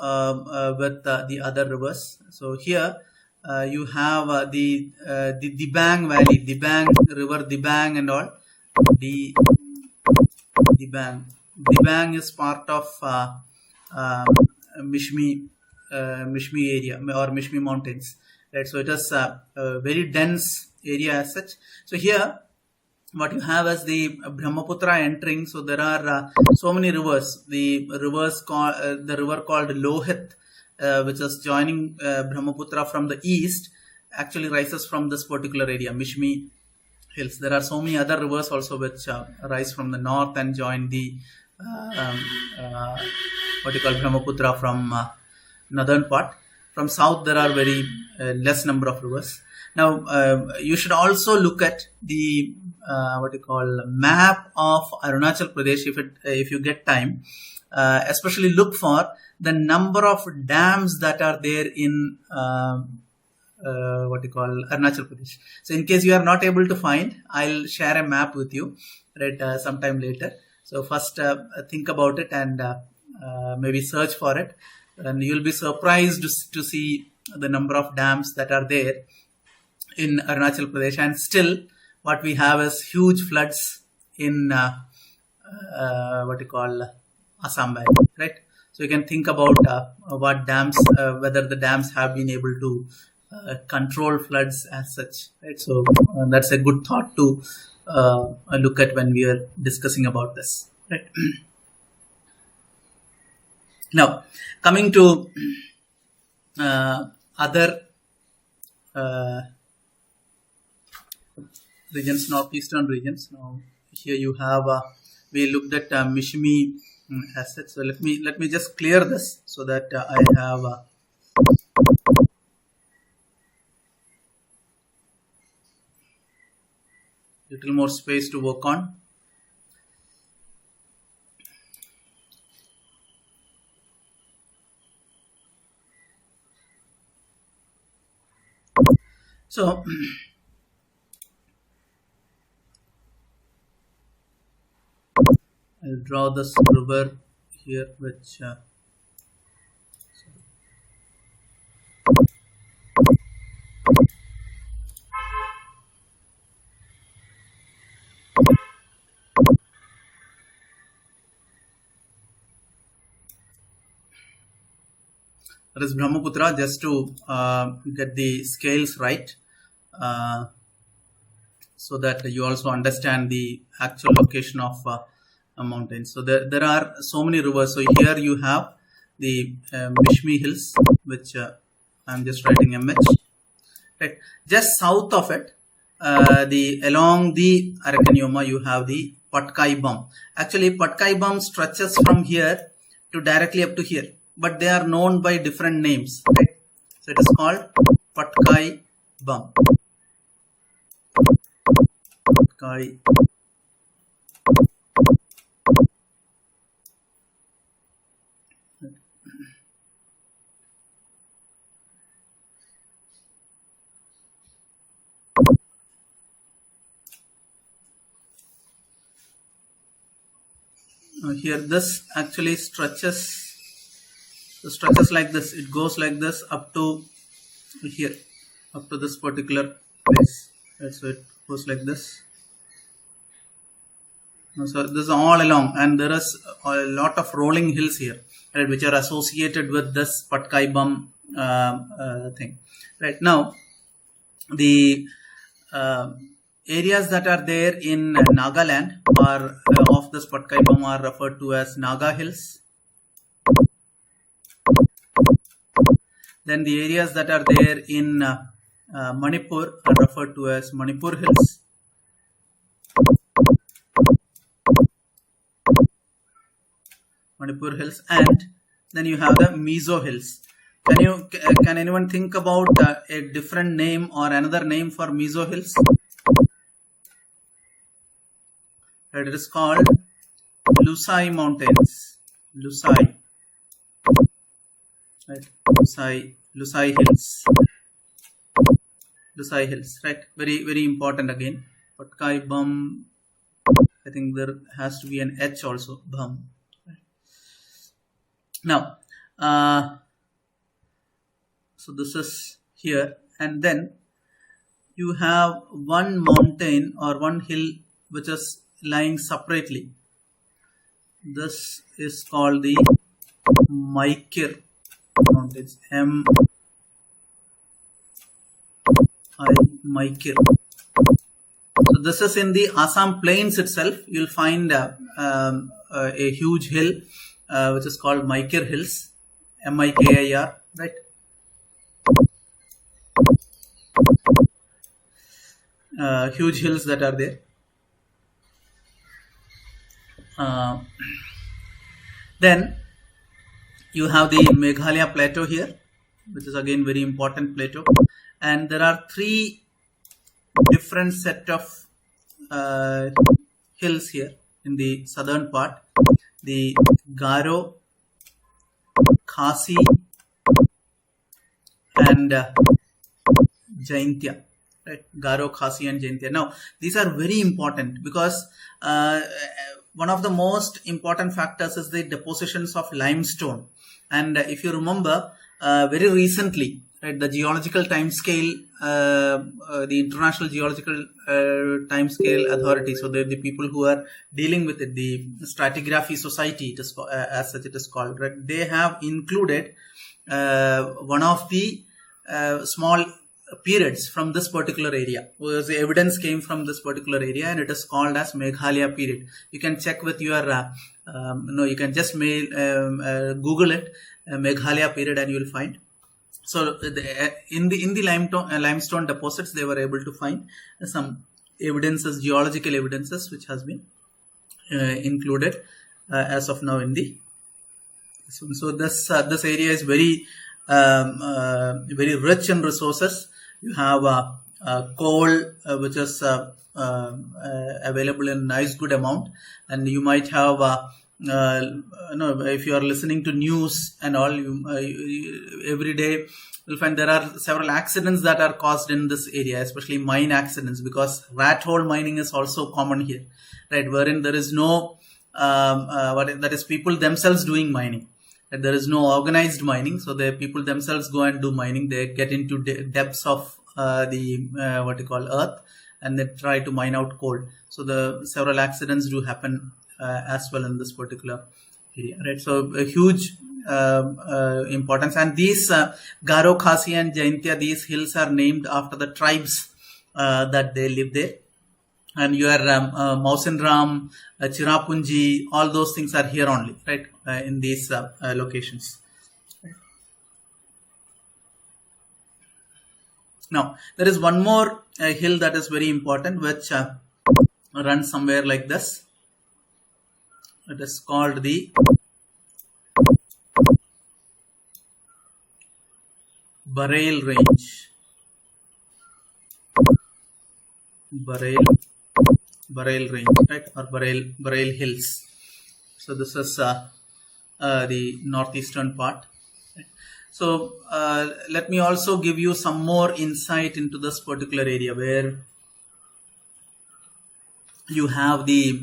with the other rivers. So here you have the Dibang Valley, Dibang River, Dibang and all. Dibang is part of Mishmi area or Mishmi mountains, right? So it is a very dense area as such. So here what you have is the Brahmaputra entering. So there are so many rivers. The river called Lohit, which is joining Brahmaputra from the east, actually rises from this particular area, Mishmi Hills. There are so many other rivers also which rise from the north and join the what you call Brahmaputra from northern part. From south, there are very less number of rivers. Now, you should also look at the what you call map of Arunachal Pradesh if you get time. Especially look for the number of dams that are there in what you call Arunachal Pradesh. So, in case you are not able to find, I'll share a map with you right sometime later. So, first think about it and maybe search for it, and you'll be surprised to see the number of dams that are there in Arunachal Pradesh. And still, what we have is huge floods in what you call Assam Valley, right? So you can think about what dams, whether the dams have been able to control floods as such, right? So that's a good thought to look at when we are discussing about this, right? Now, coming to other regions, northeastern regions. Now, here you have we looked at Mishmi assets. So let me just clear this so that I have little more space to work on. So I'll draw this river here, which that is Brahmaputra, just to get the scales right, so that you also understand the actual location of mountains. So there are so many rivers. So here you have the Mishmi Hills, which I'm just writing MH. Right, just south of it, along the Arakanyoma, you have the Patkai Bum. Actually, Patkai Bum stretches from here to directly up to here, but they are known by different names, right? So it is called Patkai Bum. Patkai. Here this actually stretches like this. It goes like this up to here, up to this particular place. Right, so it goes like this. So this is all along, and there is a lot of rolling hills here, right, which are associated with this Patkai Bum thing. Right now, the areas that are there in Nagaland are of this Patkai Bum are referred to as Naga Hills. Then the areas that are there in Manipur are referred to as Manipur Hills. Manipur Hills, and then you have the Mizo Hills. Can anyone think about a different name or another name for Mizo Hills? It is called Lusai Mountains. Lusai. Right. Lusai Hills. Lusai Hills. Right. Very, very important again. Patkai Bum. I think there has to be an H also. Bum. Right. Now, so this is here, and then you have one mountain or one hill which is lying separately. This is called the Maikir Mountains. Maikir. So this is in the Assam Plains itself. You'll find a huge hill which is called Maikir Hills. Mikir, right? huge hills that are there. Then you have the Meghalaya plateau here, which is again very important plateau, and there are three different set of hills here in the southern part: the Garo, Khasi, and Jaintia. Right, Garo, Khasi, and Jaintia. Now, these are very important because one of the most important factors is the depositions of limestone. And if you remember, very recently, right, the geological time scale, the International Geological Time Scale Authority, so the people who are dealing with it, the Stratigraphy Society, it is, as such it is called, right, they have included one of the small periods from this particular area, where the evidence came from this particular area, and it is called as Meghalaya period. You can check with your, you can just Google it, Meghalaya period, and you will find. So in the limestone deposits, they were able to find some evidences, geological evidences, which has been included as of now in the. So this area is very very rich in resources. You have coal, which is available in nice good amount, and you might have if you are listening to news and all, every day you'll find there are several accidents that are caused in this area, especially mine accidents, because rat hole mining is also common here, right, wherein there is no that is people themselves doing mining. There is no organized mining, so the people themselves go and do mining. They get into depths of the what you call earth, and they try to mine out coal. So the several accidents do happen as well in this particular area, right? So a huge importance. And these Garo, Khasi, and Jaintia, these hills are named after the tribes that they live there. And your Mausinram, Chirapunji, all those things are here only, right, in these locations. Now, there is one more hill that is very important, which runs somewhere like this. It is called the Barail range. Barail range, right, or Barail hills. So this is the northeastern part. Right. So let me also give you some more insight into this particular area, where you have the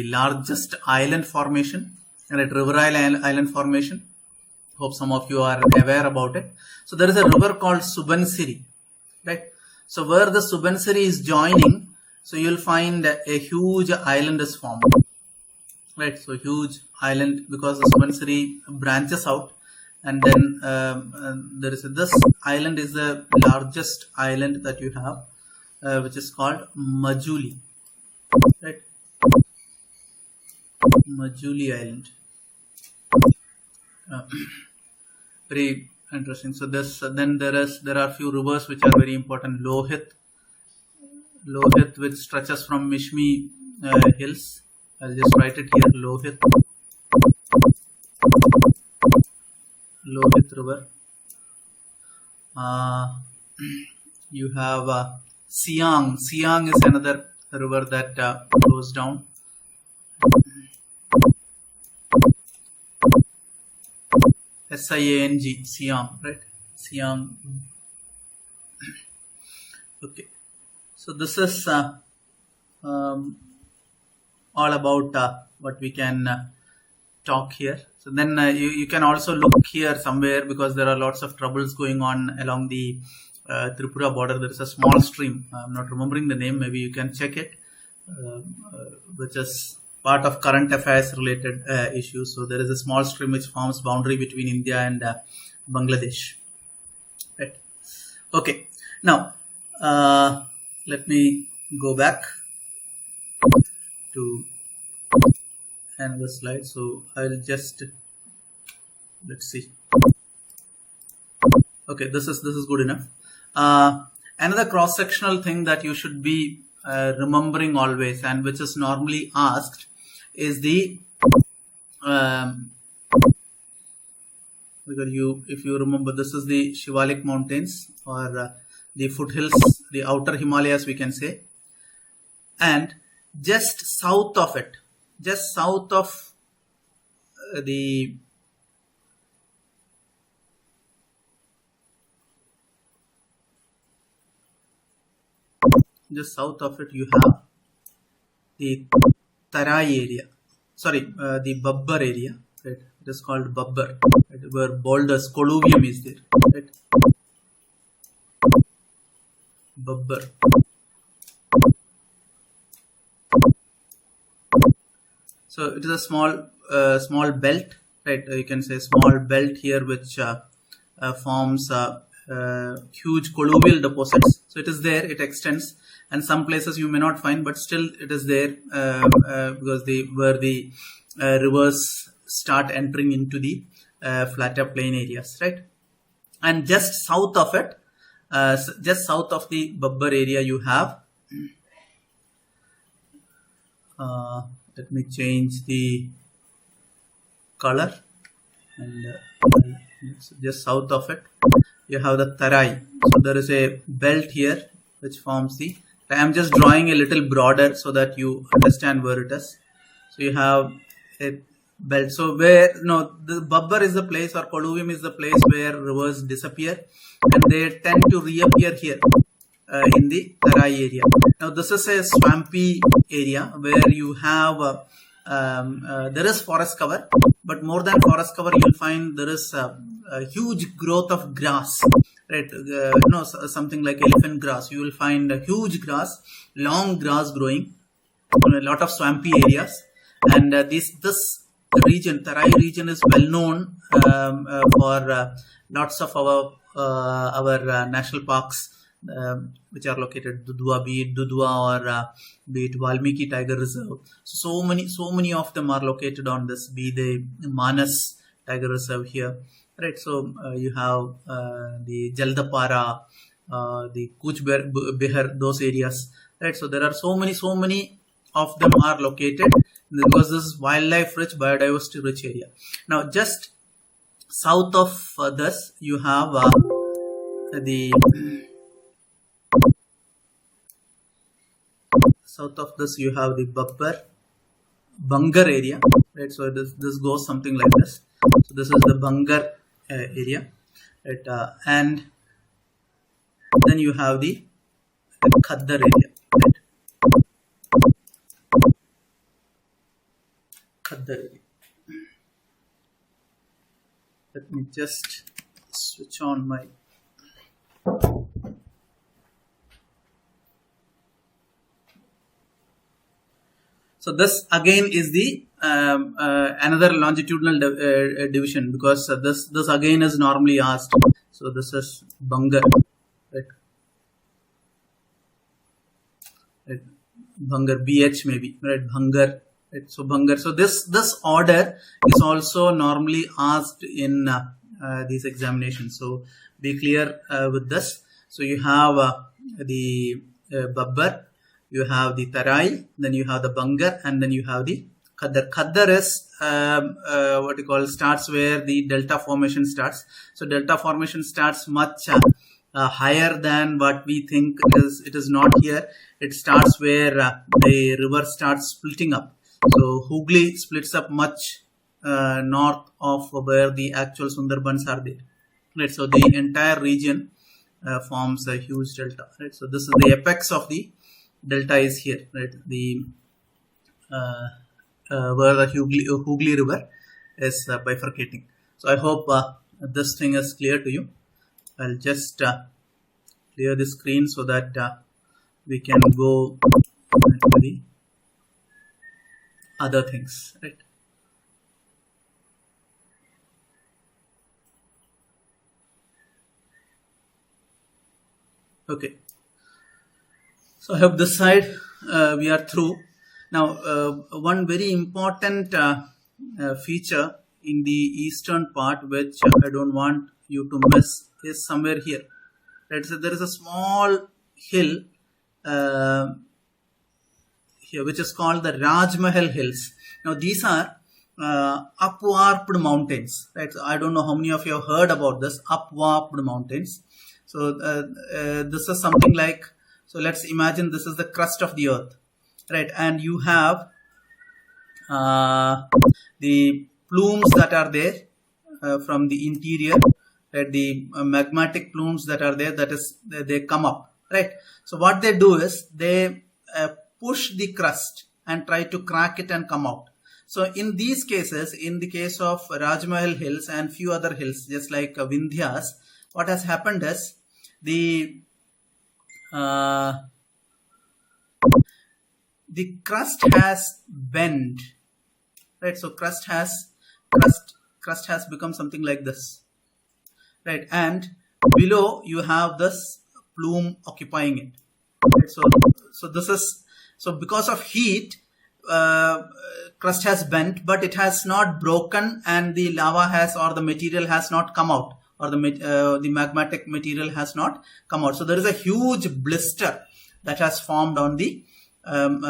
largest island formation, right, River Island formation. Hope some of you are aware about it. So there is a river called Subansiri, right? So where the Subansiri is joining, so you'll find a huge island is formed, right? So huge island, because the Subansiri branches out, and then there is this island is the largest island that you have, which is called Majuli, right? Majuli Island. Very interesting. So this then there are few rivers which are very important. Lohit, which stretches from Mishmi hills. I'll just write it here. Lohit river. You have Siang. Siang is another river that flows down. Siang, Siam, right? Siang. Okay. So this is all about what we can talk here. So then you can also look here somewhere, because there are lots of troubles going on along the Tripura border. There is a small stream. I'm not remembering the name. Maybe you can check it, which is part of current affairs related issues. So there is a small stream which forms boundary between India and Bangladesh. Right. Okay. Now let me go back to another slide. So I'll just let's see. Okay, this is good enough. Another cross-sectional thing that you should be remembering always, and which is normally asked, is the because if you remember, this is the Shivalik Mountains, or the foothills, the outer Himalayas, we can say, and just south of it, just south of the just south of it, you have the Tarai area. Sorry, the Babbar area. Right? It is called Babbar, right? Where boulders, colluvium is there. Right? Babbar. So it is a small belt, right? You can say small belt here, which forms huge colluvial deposits. So it is there, it extends, and some places you may not find, but still it is there because where the rivers start entering into the flatter plain areas, right? And just south of it, just south of the Babbar area, you have. Let me change the color, and just south of it, you have the Tarai. So there is a belt here which forms the. I am just drawing a little broader so that you understand where it is. So you have a belt. So where the Babbar is the place, or colluvium is the place where rivers disappear, and they tend to reappear here in the Tarai area. Now this is a swampy area where you have there is forest cover, but more than forest cover, you'll find there is a huge growth of grass, right? Something like elephant grass. You will find a huge grass, long grass growing, a lot of swampy areas, and this region, Tarai region, is well known for lots of our national parks, which are located Dudhwa, be it Dudhwa or be it Valmiki Tiger Reserve. So many of them are located on this, be the Manas Tiger Reserve here, right? So you have the Jaldapara, the Kuch Behar, those areas, right? So there are so many of them are located because this is wildlife rich, biodiversity rich area. Now just south of this, you have south of this, you have the Babbar Bangar area, right? So this goes something like this. So this is the Bangar area, right? And then you have the Khaddar area, right? Khaddar area. Let me just switch on my. So this again is the another longitudinal division, because this again is normally asked. So this is Bangar, right? Bangar, BH maybe, right? Bangar, right? So Bangar. So this order is also normally asked in these examinations. So be clear with this. So you have the Babbar, you have the Tarai, then you have the Bangar, and then you have the Khaddar. Khaddar is what you call starts where the delta formation starts. So delta formation starts much higher than what we think it is not here. It starts where the river starts splitting up. So Hooghly splits up much north of where the actual Sundarbans are there. Right. So the entire region forms a huge delta. Right. So this is the apex of the delta is here. Right. The where the Hooghly River is bifurcating. So I hope this thing is clear to you. I'll just clear the screen so that we can go to the other things, right? Okay. So I hope this side we are through. Now, one very important feature in the eastern part, which I don't want you to miss is somewhere here. Right, so there is a small hill here, which is called the Rajmahal Hills. Now these are upwarped mountains, right? So I don't know how many of you have heard about this upwarped mountains. So this is something like, so let's imagine this is the crust of the earth, right? And you have the plumes that are there from the interior, right? The magmatic plumes that are there, that is, they come up, right? So what they do is they push the crust and try to crack it and come out. So in these cases, in the case of Rajmahal Hills and few other hills, just like Vindhyas, what has happened is the crust has bent, right? So crust has become something like this, right? And below you have this plume occupying it, right? So this is, so because of heat, crust has bent, but it has not broken, and the lava has, or the material has not come out, or the magmatic material has not come out. So there is a huge blister that has formed on the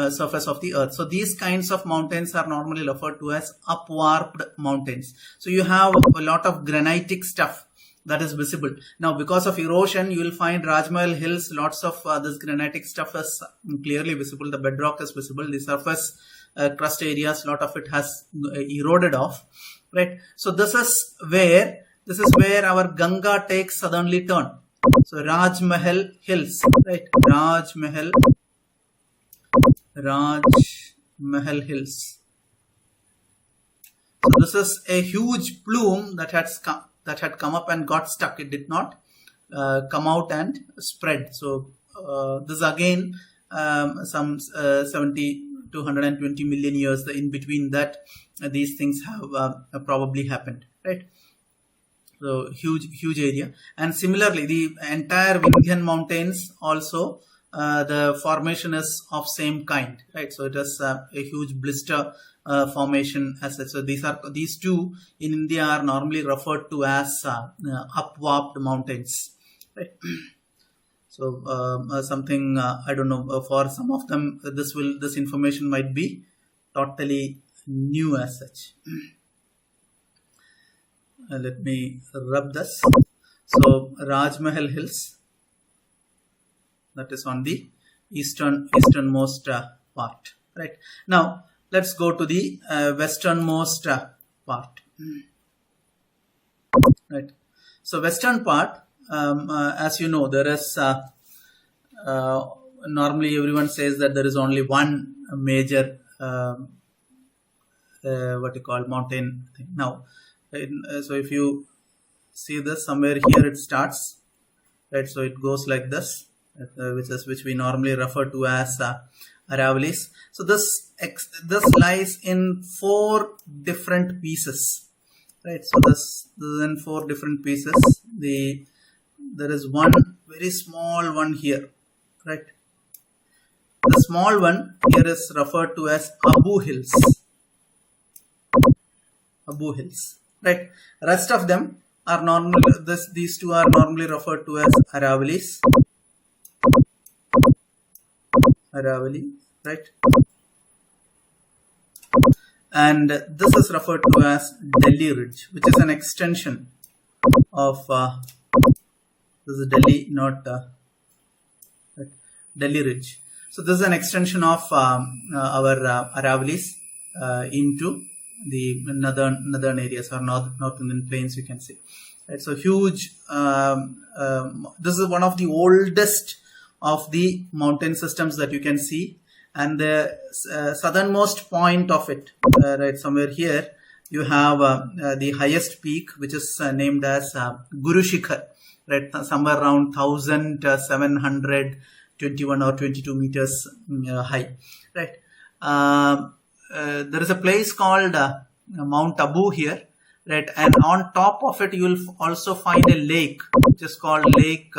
surface of the earth. So these kinds of mountains are normally referred to as upwarped mountains. So you have a lot of granitic stuff that is visible. Now, because of erosion, you will find Rajmahal Hills, lots of this granitic stuff is clearly visible. The bedrock is visible. The surface crust areas, lot of it has eroded off, right? So this is where our Ganga takes southerly turn. So Rajmahal Hills, right? Rajmahal Hills. So this is a huge plume that had come up and got stuck. It did not come out and spread. So this is again some 70 to 120 million years in between that these things have probably happened, right? So huge area. And similarly, the entire Vindhyan mountains also, the formation is of same kind, right? So it is a huge blister formation as such. So these two in India are normally referred to as upwarped mountains, right? So something I don't know, for some of them this information might be totally new as such. Let me rub this. So Rajmahal Hills, that is on the easternmost part, right? Now let's go to the westernmost part, right? So western part, as you know, there is normally everyone says that there is only one major what you call mountain thing. Now, so if you see this, somewhere here it starts, right? So it goes like this, which we normally refer to as Aravallis. So this lies in 4 different pieces, right? So this is in 4 different pieces. There is one very small one here, right? The small one here is referred to as Abu Hills. Abu Hills, right? Rest of them are normally, these two are normally referred to as Aravallis. Aravalli, right? And this is referred to as Delhi Ridge, which is an extension of this is Delhi, not Delhi Ridge. So this is an extension of our Aravallis into the northern areas, or North Indian plains, you can say. Right, so huge. This is one of the oldest of the mountain systems that you can see, and the southernmost point of it, right somewhere here, you have the highest peak, which is named as Guru Shikhar, right, somewhere around 1721 or 22 meters high, right. There is a place called Mount Abu here, right, and on top of it you will also find a lake, which is called Lake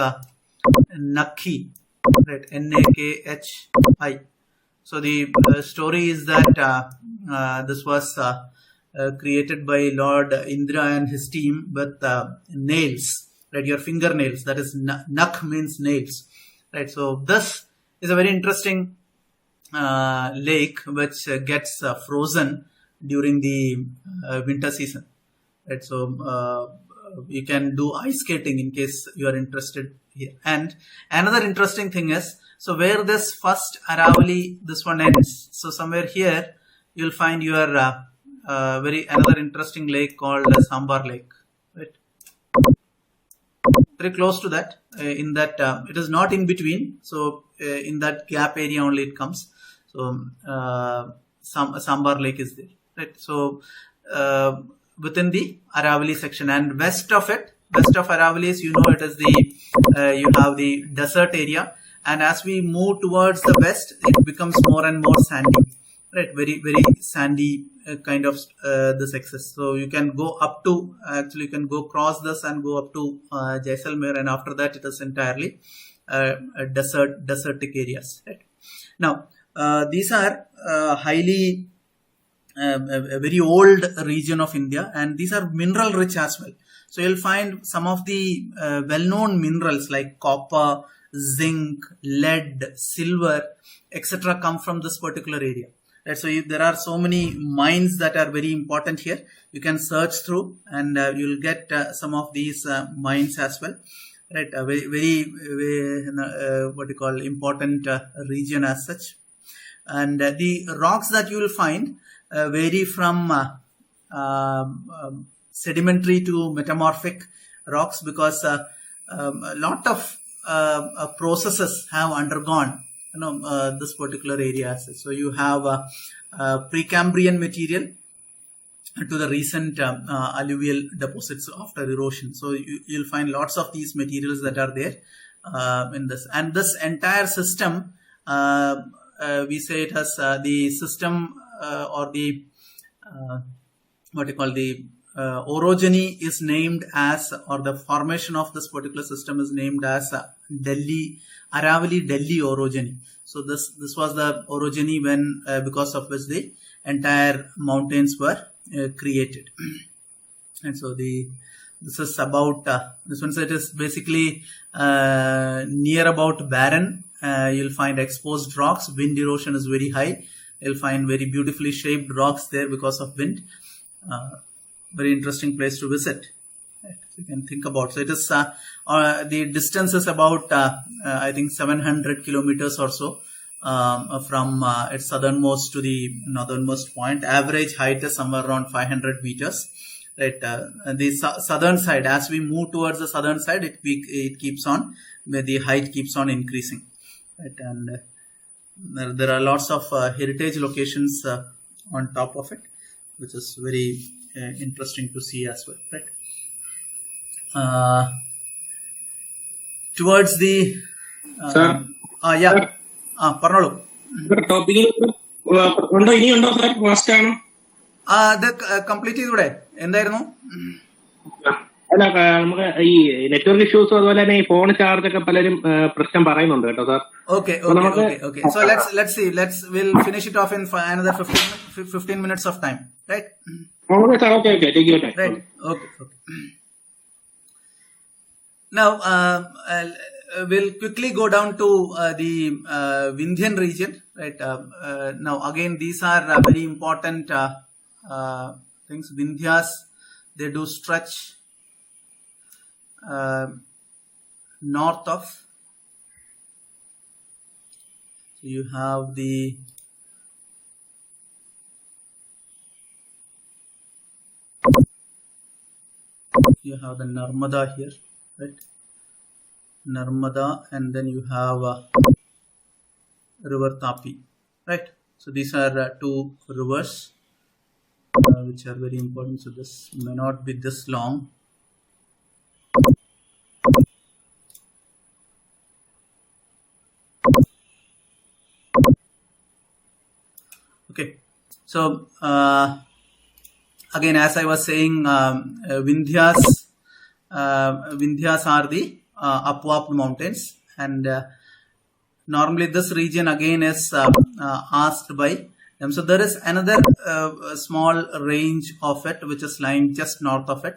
Nakhi, right, Nakhi. So the story is that this was created by Lord Indra and his team with nails, right? Your fingernails, that is nak means nails, right? So this is a very interesting lake which gets frozen during the winter season, right? So you can do ice skating in case you are interested here. And another interesting thing is, so where this first Aravali, this one ends, so somewhere here you'll find your another interesting lake called Sambar Lake, right? Very close to that, in that it is not in between, so in that gap area only it comes. So Sambar Lake is there, right? So within the Aravali section, and west of Aravali is, it is the you have the desert area, and as we move towards the west, it becomes more and more sandy, right? Very sandy kind of this axis. So you can go up to, actually you can go cross this and go up to Jaisalmer, and after that it is entirely desertic areas, right? Now these are highly a very old region of India, and these are mineral rich as well. So you'll find some of the well-known minerals like copper, zinc, lead, silver, etc. come from this particular area. Right, so there are so many mines that are very important here. You can search through, and you'll get some of these mines as well. Right, a very what you call important region as such. And the rocks that you will find vary from sedimentary to metamorphic rocks, because a lot of processes have undergone this particular area. So you have Precambrian material to the recent alluvial deposits after erosion. So you'll find lots of these materials that are there in this. And this entire system, we say it has the system or the what you call the orogeny is named as, or the formation of this particular system is named as Aravali Delhi orogeny. So this was the orogeny when because of which the entire mountains were created. And so this is about this one set is basically near about barren. You'll find exposed rocks. Wind erosion is very high. You'll find very beautifully shaped rocks there because of wind. Very interesting place to visit. You can think about. So it is the distance is about I think 700 kilometers or so from its southernmost to the northernmost point. Average height is somewhere around 500 meters. Right, the southern side. As we move towards the southern side, it keeps on, where the height keeps on increasing. Right, and there are lots of heritage locations on top of it, which is very interesting to see as well, right? Towards the Sir. Yeah, Parnolu. The completely today. എന്തായിരുന്നു? അല്ല, നമുക്ക് ഈ network ഇഷ്യൂസും അതുപോലെ തന്നെ ഈ phone charge ഒക്കെ പലരും പ്രശ്നം പറയുന്നുണ്ട് കേട്ടോ sir. Okay. So let's see. We'll finish it off in another 15 minutes of time, right? Okay, sir. Okay. Take your time. Right. Okay. Now we'll quickly go down to the Vindhyan region, right? Now again, these are very important things. Vindhyas, they do stretch north of. So you have the Narmada here, right? Narmada, and then you have river Tapi, right? So these are two rivers which are very important. So this may not be this long. Okay, so again, as I was saying, Vindhyas are the upwarp mountains, and normally this region again is asked by them. So there is another small range of it which is lying just north of it.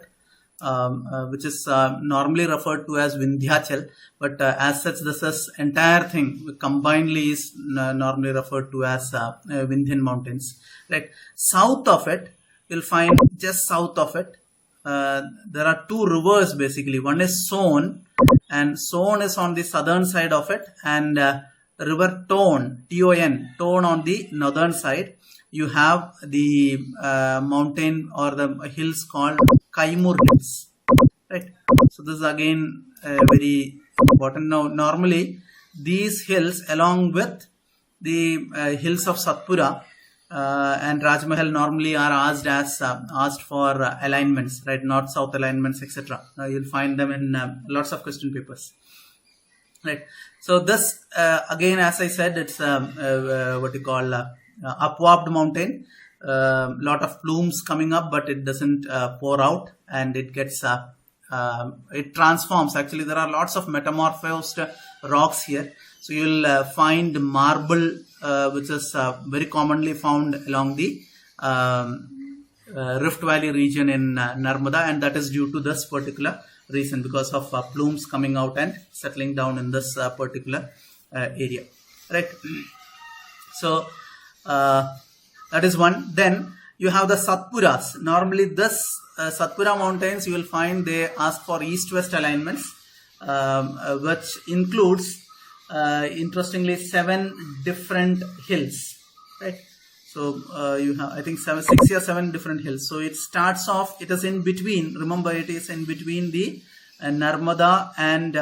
which is normally referred to as Vindhyachal, but as such, this is entire thing combinedly is normally referred to as Vindhyan Mountains. Right, south of it, you'll find just south of it, there are two rivers basically. One is Son, and Son is on the southern side of it, and river Ton, Ton, Ton on the northern side. You have the mountain or the hills called Kaimur Hills. Right. So this is again very important. Now, normally these hills, along with the hills of Satpura and Rajmahal, normally are asked for alignments, right? North-south alignments, etc. You'll find them in lots of question papers. Right. So this again, as I said, it's what you call upwarped mountain. Lot of plumes coming up, but it doesn't pour out, and it gets it transforms. Actually, there are lots of metamorphosed rocks here. So you'll find marble, which is very commonly found along the Rift Valley region in Narmada, and that is due to this particular reason, because of plumes coming out and settling down in this particular area. Right. So that is one. Then you have the Satpuras. Normally this Satpura mountains, you will find they ask for east-west alignments, which includes interestingly 7 different hills. Right. So you have, I think, 6 or 7 different hills. So it starts off, it is in between. Remember, it is in between the Narmada and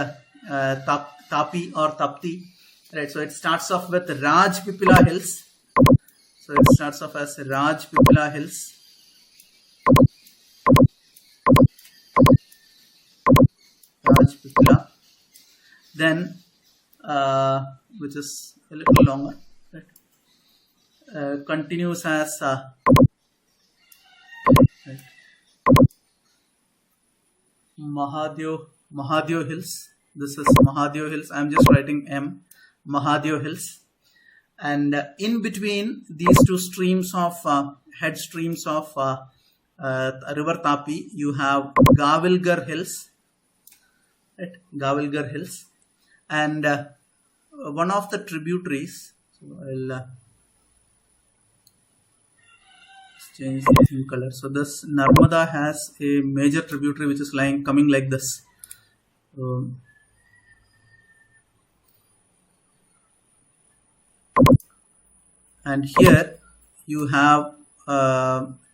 Tapi or Tapti. Right. So it starts off with Rajpipila Hills. So it starts off as Rajpipila Hills. Rajpipila. Then, which is a little longer, right? Continues as right. Mahadev Hills. This is Mahadev Hills. I am just writing M. Mahadev Hills. And in between these two streams of head streams of river Tapi, you have Gavilgar Hills, right? Gavilgar Hills, and one of the tributaries. So I'll change the theme color. So this Narmada has a major tributary which is coming like this. And here you have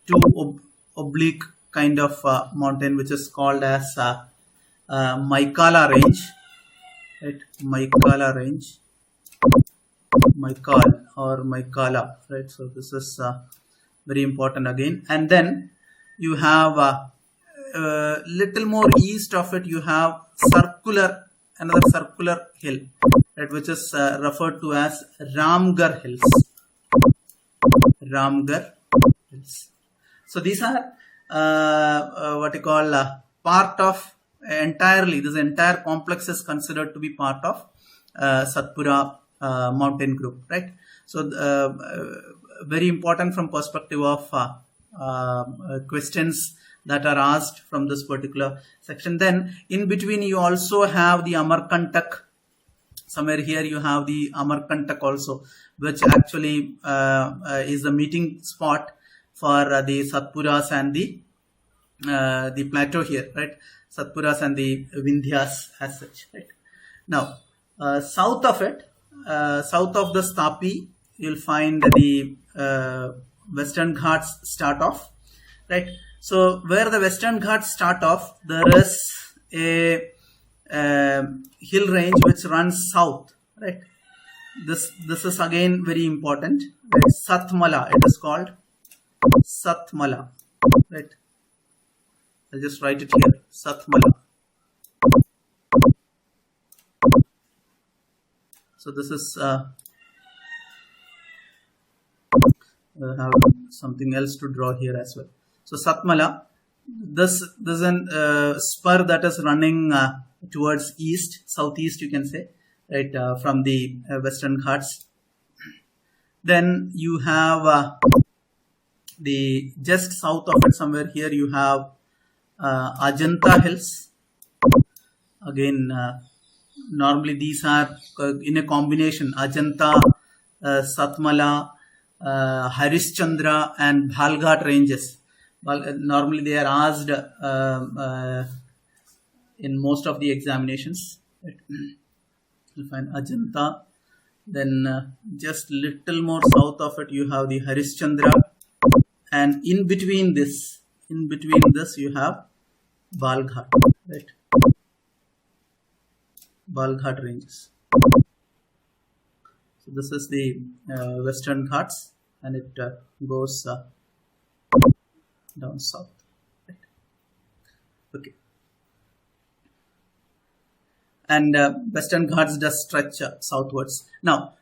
two oblique kind of mountain which is called as Maikala Range, right? Maikala Range, Maikal or Maikala, right? So this is very important again. And then you have little more east of it, you have another circular hill, right, which is referred to as Ramgarh Hills. Ramgarh Hills. So these are what you call part of entirely, this entire complex is considered to be part of Satpura mountain group, right? So very important from perspective of questions that are asked from this particular section. Then in between you also have the Amarkantak. Somewhere here you have the Amarkantak also, which actually is the meeting spot for the Satpuras and the plateau here, right? Satpuras and the Vindhyas as such, right? Now, south of it, south of the Tapi, you'll find the Western Ghats start off, right? So where the Western Ghats start off, there is a hill range which runs south, right? This is again very important, right? Satmala, it is called Satmala, right? I'll just write it here, Satmala. So this is have something else to draw here as well. So Satmala, this is a spur that is running towards east, southeast, you can say, right, from the Western Ghats. Then you have the just south of it, somewhere here you have Ajanta Hills. Again, normally these are in a combination: Ajanta, Satmala, Harishchandra, and Bhalghat ranges. Normally they are asked in most of the examinations. Right? You'll find Ajanta. Then just little more south of it, you have the Harishchandra, and in between this you have Balghat, right? Balghat ranges. So this is the Western Ghats, and it goes down south. Right? Okay. And Western Ghats does stretch southwards. Now,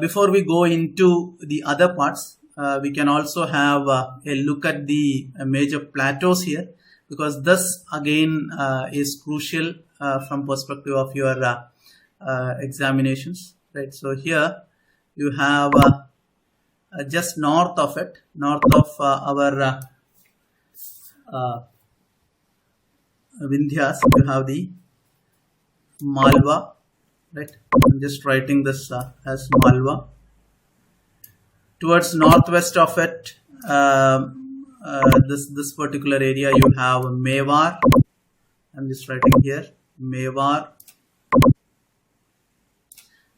before we go into the other parts, we can also have a look at the major plateaus here, because this again is crucial from perspective of your examinations, right? So here you have just north of it, north of our Vindhyas, you have the Malwa, right? I'm just writing this as Malwa. Towards northwest of it, this particular area, you have Mewar. I'm just writing here Mewar.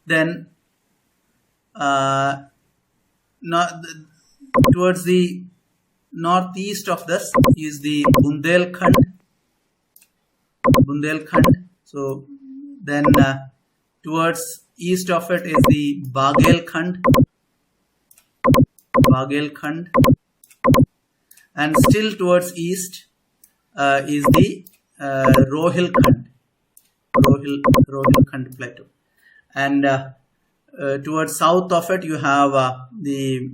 Then towards the northeast of this is the Bundelkhand. So then towards east of it is the Bagelkhand, and still towards east is the Rohilkhand plateau, and towards south of it you have the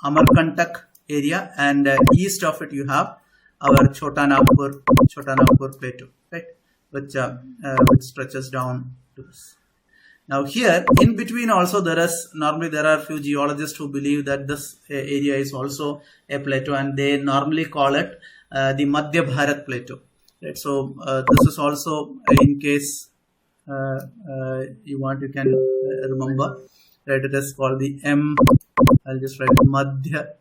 Amarkantak area, and east of it you have our Chota Nagpur plateau, right, which stretches down to this. Now here in between also there are few geologists who believe that this area is also a plateau, and they normally call it the Madhya Bharat plateau, right? So this is also, in case you want, you can remember, right? It is called the I'll just write Madhya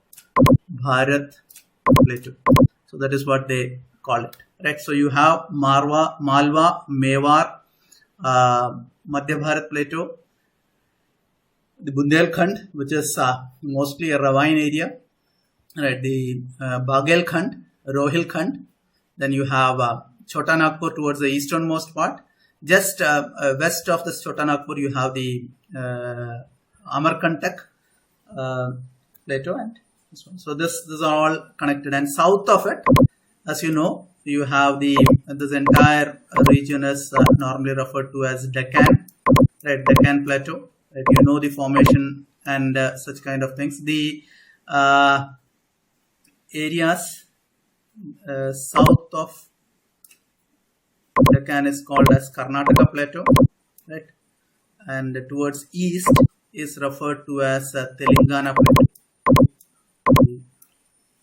Bharat plateau. So that is what they call it, right? So you have Malwa, Mewar, Madhya Bharat plateau, the Bundelkhand, which is mostly a ravine area, right? The Bagelkhand, Rohilkhand. Then you have Chota Nagpur towards the easternmost part. Just west of this Chota Nagpur, you have the Amarkantak plateau, and this one. So these are all connected. And south of it, as you know, you have this entire region is normally referred to as Deccan, right? Deccan plateau, right? You know the formation and such kind of things. The areas south of Deccan is called as Karnataka plateau, right? And towards east is referred to as Telangana plateau.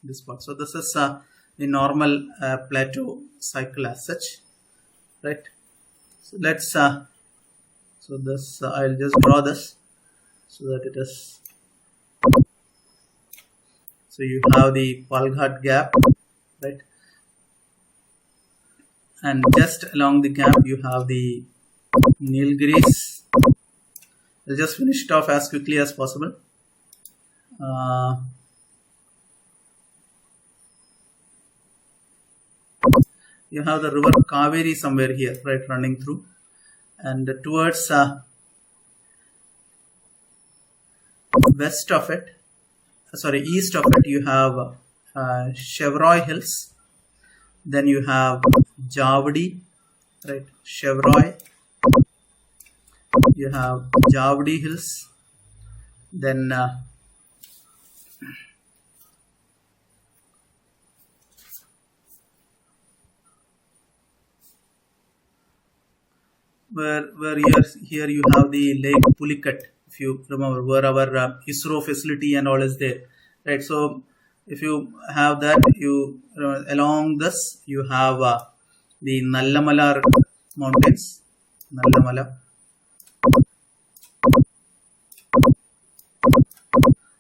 This part. So this is the normal plateau cycle as such, right? So let's so this I'll just draw this so that it is. So you have the Palghat gap, right? And just along the gap you have the Nilgiris. I'll just finish it off as quickly as possible. You have the river Kaveri somewhere here, right, running through, and towards east of it, you have Chevroy Hills. Then you have Javdi, right? Chevroy. You have Javdi Hills. Then where here you have the Lake Pulicat, if you remember, where our ISRO facility and all is there, right? So If you have that, you along this you have the Nallamala mountains.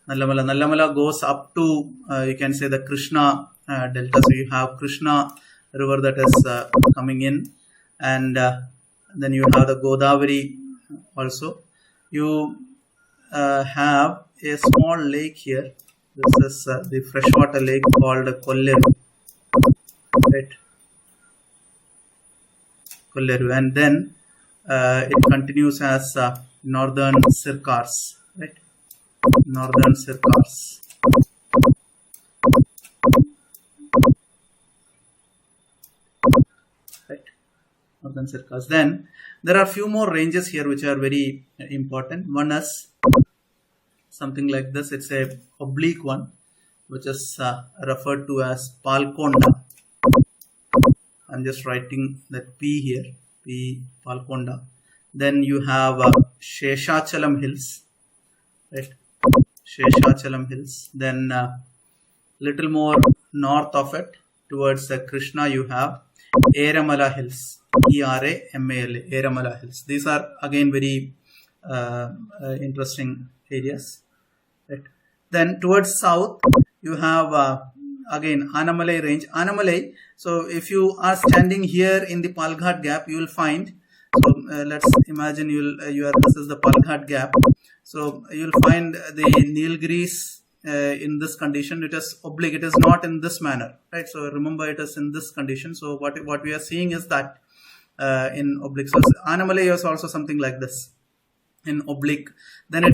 Nallamala goes up to you can say the Krishna delta. So you have Krishna river that is coming in, and then you have the Godavari also. You have a small lake here. This is the freshwater lake called Kolleru, right? Kolleru, and then it continues as northern Sircars, right? Northern Sircars. Right? Northern Sircars. Then there are few more ranges here which are very important. One is something like this. It's a oblique one, which is referred to as Palkonda. I'm just writing that P here, P Palkonda. Then you have Sheshachalam Hills, right? Sheshachalam Hills. Then little more north of it, towards Krishna, you have Eramala Hills, Eramala, Eramala Hills. These are again very interesting areas. Right. Then towards south, you have again Anamalai range. Anamalai. So if you are standing here in the Palghat Gap, you will find. So let's imagine this is the Palghat Gap. So you will find the Nilgiris in this condition. It is oblique. It is not in this manner, right? So remember, it is in this condition. So what we are seeing is that in oblique. So Anamalai is also something like this, in oblique. Then it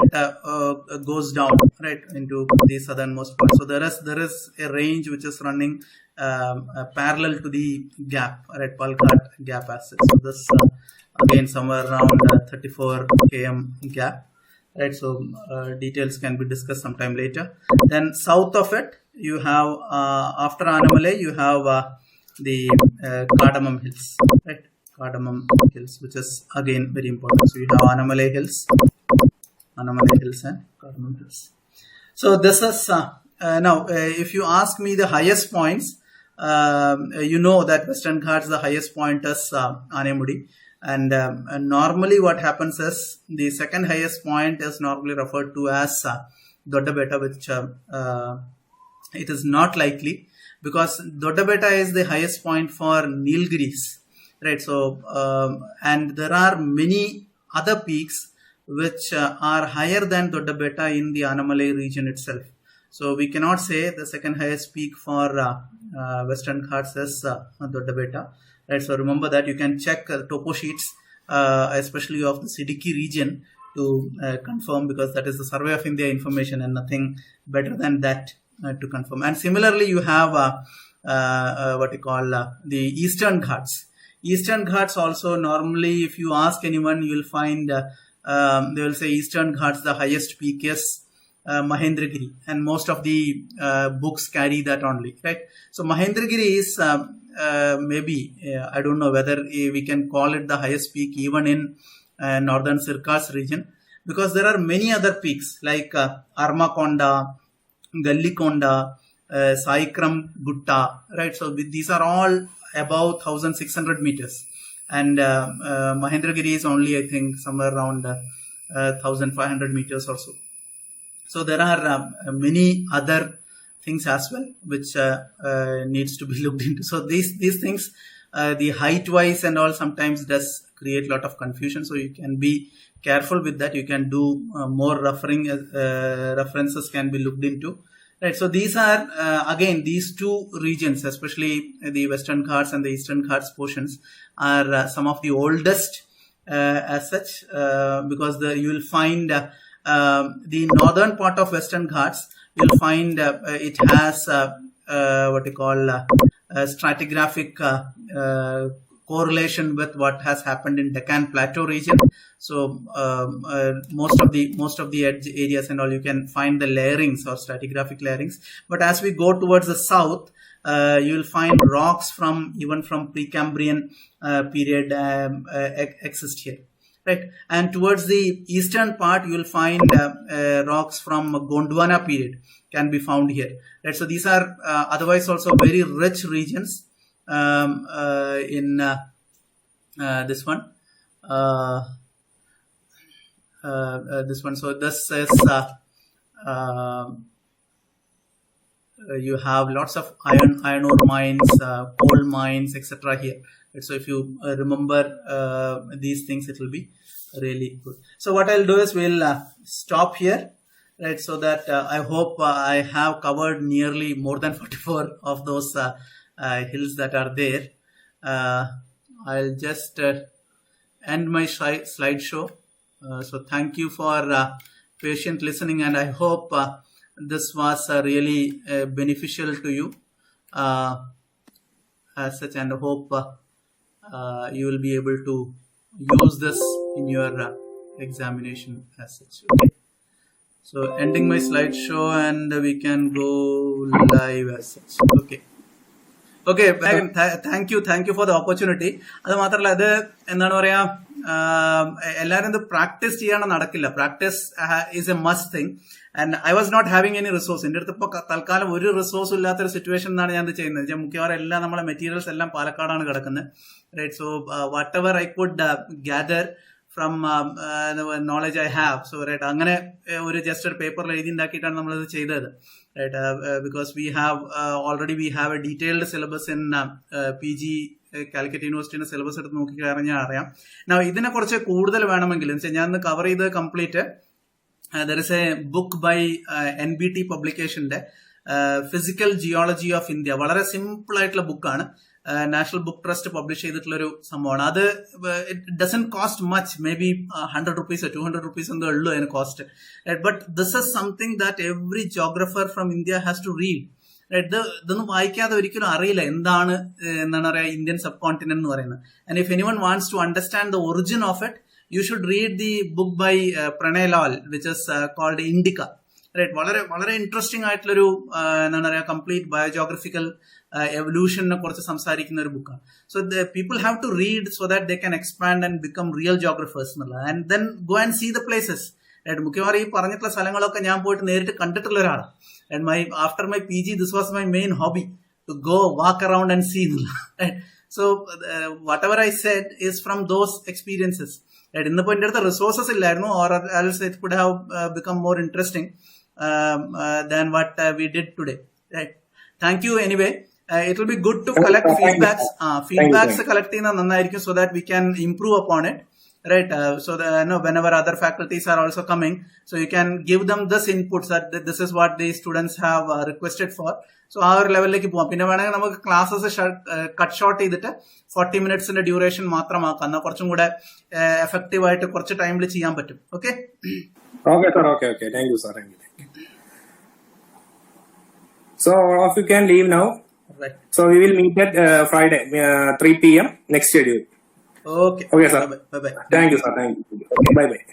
goes down, right, into the southernmost part. So there is a range which is running parallel to the gap, right, Palghat Gap as such. So this again somewhere around 34 km gap, right? So details can be discussed sometime later. Then south of it, you have after Anamalai, you have the Cardamom Hills, right? Cardamom Hills, which is again very important. So you have Anamalai Hills and Cardamom Hills. So this is now if you ask me the highest points, you know that Western Ghats, the highest point is Anemudi, and normally what happens is the second highest point is normally referred to as Doddabetta, which it is not likely, because Doddabetta is the highest point for Nilgiris. Right, so and there are many other peaks which are higher than Doddabetta in the Anamalai region itself. So we cannot say the second highest peak for Western Ghats is Doddabetta. Right, so remember that you can check topo sheets, especially of the Siddiqui region, to confirm, because that is the Survey of India information and nothing better than that to confirm. And similarly, you have what you call the Eastern Ghats. Eastern Ghats also, normally if you ask anyone, you will find they will say Eastern Ghats, the highest peak is Mahendragiri, and most of the books carry that only, right? So Mahendragiri is maybe I don't know whether we can call it the highest peak even in northern Sircars region, because there are many other peaks like Armakonda, Gallikonda, Saikram Gutta, right? So these are all above 1600 meters, and Mahendragiri is only, I think, somewhere around 1500 meters or so. So there are many other things as well which needs to be looked into. So these things, the height wise and all, sometimes does create a lot of confusion. So you can be careful with that. You can do more references can be looked into. Right, so these are again, these two regions, especially the Western Ghats and the Eastern Ghats portions, are some of the oldest as such, because you will find the northern part of Western Ghats, you will find it has what you call stratigraphic correlation with what has happened in Deccan Plateau region. So most of the edge areas and all, you can find the layerings or stratigraphic layerings. But as we go towards the south, you will find rocks from even from Precambrian period exist here. right? And towards the eastern part, you will find rocks from Gondwana period can be found here, right? So these are otherwise also very rich regions in this one. This one. So this is you have lots of iron ore mines, coal mines, etc. here. Right? So if you remember these things, it will be really good. So what I'll do is we'll stop here, right? So that I hope I have covered nearly more than 44 of those hills that are there. I'll just end my slideshow. So thank you for patient listening, and I hope this was really beneficial to you as such, and I hope you will be able to use this in your examination as such. Okay. So ending my slideshow, and we can go live as such. Okay. Okay, thank you for the opportunity. അത് മാത്രമല്ല, അത് എന്താണ് പറയാ, എല്ലാവരും ഇത് practice ചെയ്യാണ്ട് നടക്കില്ല. Practice is a must thing. And I was not having any resource. എന്റെ അടുത്ത് ഇപ്പോൾ തൽക്കാലം ഒരു റിസോഴ്സ് ഇല്ലാത്തൊരു സിറ്റുവേഷൻ എന്നാണ് ഞാൻ ഇത് ചെയ്യുന്നത്. മിക്കവാറും എല്ലാം നമ്മളെ മെറ്റീരിയൽസ് എല്ലാം പാലക്കാടാണ് കിടക്കുന്നത്, right? So whatever I could gather from knowledge I have, so right, അങ്ങനെ ഒരു ജസ്റ്റ് ഒരു പേപ്പറിൽ എഴുതി ഉണ്ടാക്കിയിട്ടാണ് നമ്മളിത് ചെയ്തത്, right? Because we have already we have a detailed syllabus in PG Calicut യൂണിവേഴ്സിറ്റിന്റെ സിലബസ് എടുത്ത് നോക്കി കഴിഞ്ഞാൽ അറിയാം. ഇതിനെ കുറിച്ച് കൂടുതൽ വേണമെങ്കിൽ ഞാൻ കവർ ചെയ്ത് complete, there is a book by NBT പബ്ലിക്കേഷന്റെ ഫിസിക്കൽ ജിയോളജി ഓഫ് ഇന്ത്യ. വളരെ സിമ്പിൾ ആയിട്ടുള്ള ബുക്കാണ്. നാഷണൽ ബുക്ക് ട്രസ്റ്റ് പബ്ലിഷ് ചെയ്തിട്ടുള്ള ഒരു സംഭവമാണ്. അത് it doesn't cost much, maybe 100 rupees or 200 rupees എന്തോ ഉള്ളൂ അതിന് cost. But this is something that every geographer from India has to read. ഇതൊന്നും വായിക്കാതെ ഒരിക്കലും അറിയില്ല എന്താണ് പറയുക ഇന്ത്യൻ സബ് കോണ്ടിനെന്റ് എന്ന് പറയുന്നത്. And if anyone wants to understand the origin of it, you should read the book by Pranay Lal, which is called Indica. Right? വളരെ വളരെ ഇൻട്രസ്റ്റിംഗ് ആയിട്ടുള്ളൊരു കംപ്ലീറ്റ് ബയോജോഗ്രഫിക്കൽ എവല്യൂഷനെ കുറിച്ച് സംസാരിക്കുന്ന ഒരു ബുക്കാണ്. So people have to read so that they can expand and become real geographers എന്നുള്ളത്. And then go and see the places. മിക്കവാറും ഈ പറഞ്ഞിട്ടുള്ള സ്ഥലങ്ങളൊക്കെ ഞാൻ പോയിട്ട് നേരിട്ട് കണ്ടിട്ടുള്ള ഒരാളാണ്. And after my PG, this was my main hobby, to go walk around and see. So whatever I said is from those experiences. ഇന്നിപ്പോ എന്റെ അടുത്ത് റിസോഴ്സസ് ഇല്ലായിരുന്നു, or else it could have become more interesting than what we did today. Right? Thank you anyway. It will be good to collect feedbacks. Feedbacks collect ചെയ്യുന്നത് നന്നായിരിക്കും, so that we can improve upon it. Right? So that, whenever other faculties are also coming, so you can give them this inputs that this is what the students have requested for. So ആ ഒരു ലെവലിലേക്ക് പോവാം. പിന്നെ വേണമെങ്കിൽ നമുക്ക് classes cut short ചെയ്തിട്ട് 40 minutes duration മാത്രമാക്കാം. എന്നാൽ കുറച്ചും കൂടെ എഫക്റ്റീവ് ആയിട്ട് കുറച്ച് ടൈമിൽ ചെയ്യാൻ പറ്റും. Okay sir. Thank you sir. So if you can leave now. Right. So we will meet at Friday 3 PM next schedule. Okay sir. Bye bye. Thank you sir. Bye bye.